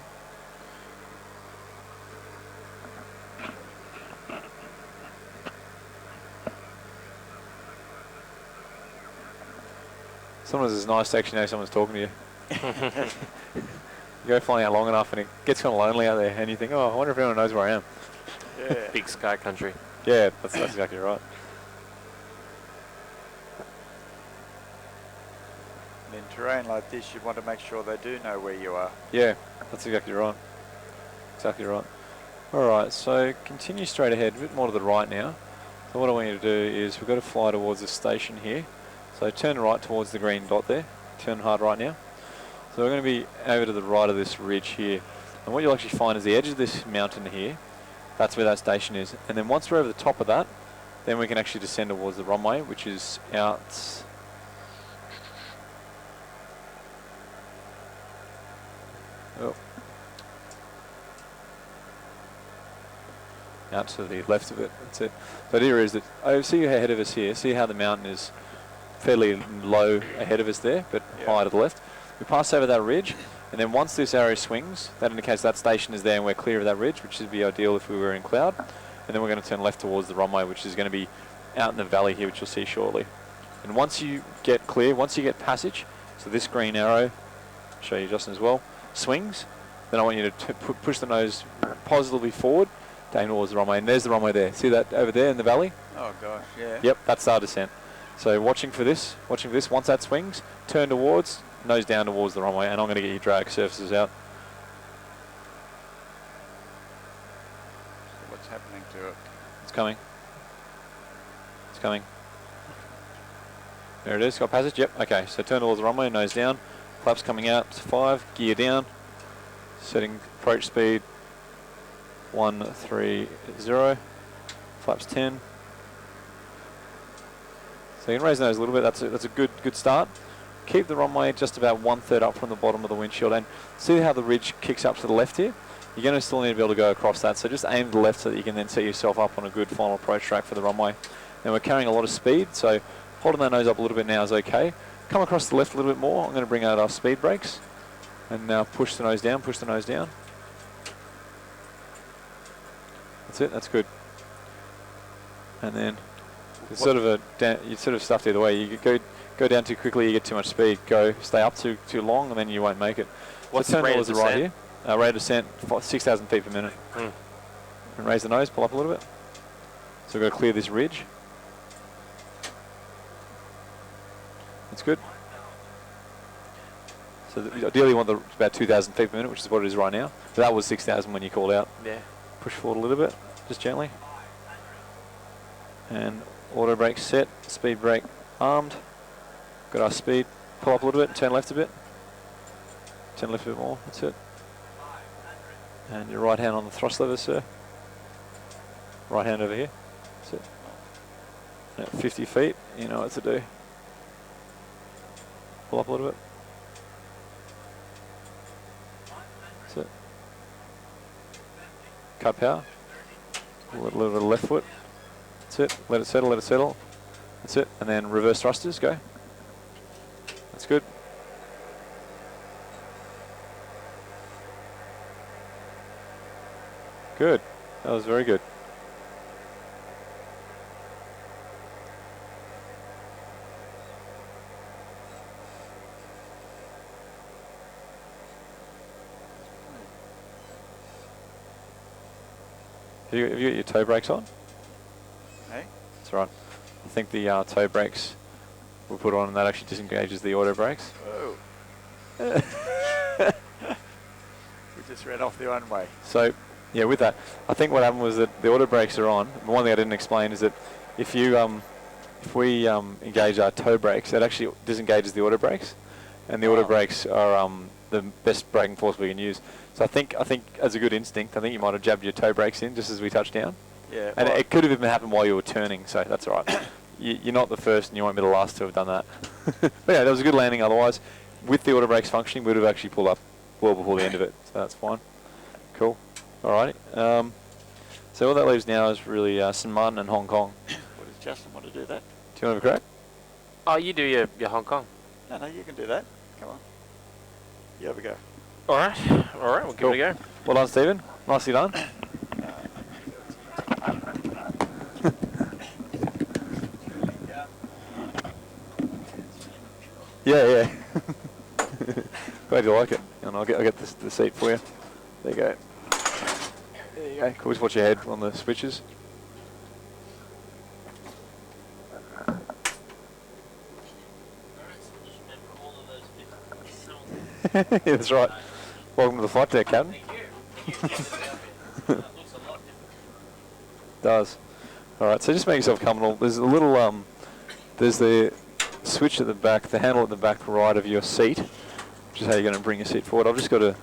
Sometimes it's nice to actually know someone's talking to you. You go flying out long enough and it gets kind of lonely out there and you think, oh, I wonder if anyone knows where I am. Yeah. Big sky country. Yeah, that's exactly right. And in terrain like this, you want to make sure they do know where you are. Yeah, that's exactly right. Exactly right. All right, so continue straight ahead, a bit more to the right now. So what I want you to do is we've got to fly towards the station here. So turn right towards the green dot there. Turn hard right now. So we're going to be over to the right of this ridge here. And what you'll actually find is the edge of this mountain here. That's where that station is. And then once we're over the top of that, then we can actually descend towards the runway, which is out... Oh. Out to the left of it. That's it. So the idea is that, oh, see ahead of us here, see how the mountain is fairly low ahead of us there, but high to the left. We pass over that ridge, and then once this arrow swings, that indicates that station is there and we're clear of that ridge, which would be ideal if we were in cloud. And then we're going to turn left towards the runway, which is going to be out in the valley here, which you'll see shortly. And once you get clear, once you get passage, so this green arrow, I'll show you Justin as well, swings, then I want you to push the nose positively forward, down towards the runway. And there's the runway there. See that over there in the valley? Oh gosh, yeah. Yep, that's our descent. So watching for this, once that swings, turn towards, nose down towards the runway, and I'm going to get your drag surfaces out. So what's happening to it? It's coming. It's coming. There it is, got passage, yep, okay. So turn towards the runway, nose down, flaps coming out, 5, gear down, setting approach speed, 130, flaps 10. So you can raise the nose a little bit, that's a good start. Keep the runway just about 1/3 up from the bottom of the windshield, and see how the ridge kicks up to the left here? You're going to still need to be able to go across that, so just aim to the left so that you can then set yourself up on a good final approach track for the runway. Now we're carrying a lot of speed, so holding that nose up a little bit now is okay. Come across the left a little bit more, I'm going to bring out our speed brakes, and now push the nose down, push the nose down. That's it, that's good. And then it's sort of you sort of stuffed either way. You could Go down too quickly, you get too much speed. Go, stay up too long, and then you won't make it. What's so the rate of the right descent? here. Rate of descent, 6,000 feet per minute. And raise the nose, pull up a little bit. So we've got to clear this ridge. That's good. So ideally you want about 2,000 feet per minute, which is what it is right now. But that was 6,000 when you called out. Yeah. Push forward a little bit, just gently. And auto brake set, speed brake armed. Got our speed, pull up a little bit, turn left a bit. Turn left a bit more, that's it. And your right hand on the thrust lever, sir. Right hand over here, that's it. At 50 feet, you know what to do. Pull up a little bit. That's it. Cut power. A little bit of left foot. That's it. Let it settle, let it settle. That's it. And then reverse thrusters, go. That's good. Good. That was very good. Have you got your toe brakes on? Hey? That's right. I think the toe brakes were put on and that actually disengages the auto brakes. Oh. We just ran off the one way. So, yeah, with that, I think what happened was that the auto brakes are on. The one thing I didn't explain is that if we engage our toe brakes, it actually disengages the auto brakes, and the auto brakes are the best braking force we can use. So I think as a good instinct, I think you might have jabbed your toe brakes in just as we touched down. Yeah. And well, it could have even happened while you were turning, so that's all right. You're not the first and you won't be the last to have done that. But yeah, that was a good landing otherwise. With the auto brakes functioning, we would have actually pulled up well before the end of it, so that's fine. Cool. Alrighty. So all that leaves now is really St. Martin and Hong Kong. what does Justin want to do that? Do you want to have a crack? Oh, you do your Hong Kong. No, you can do that. Come on. You have a go. All right, we'll give it a go. Well done, Stephen. Nicely done. Yeah. Glad you like it. And I'll get the seat for you. There you go. There you go. Always watch your head on the switches. Yeah, that's right. Welcome to the flight deck, Captain. Does. Alright, so just make yourself comfortable. There's a little, there's the switch at the back, the handle at the back right of your seat, which is how you're going to bring your seat forward. I've just got to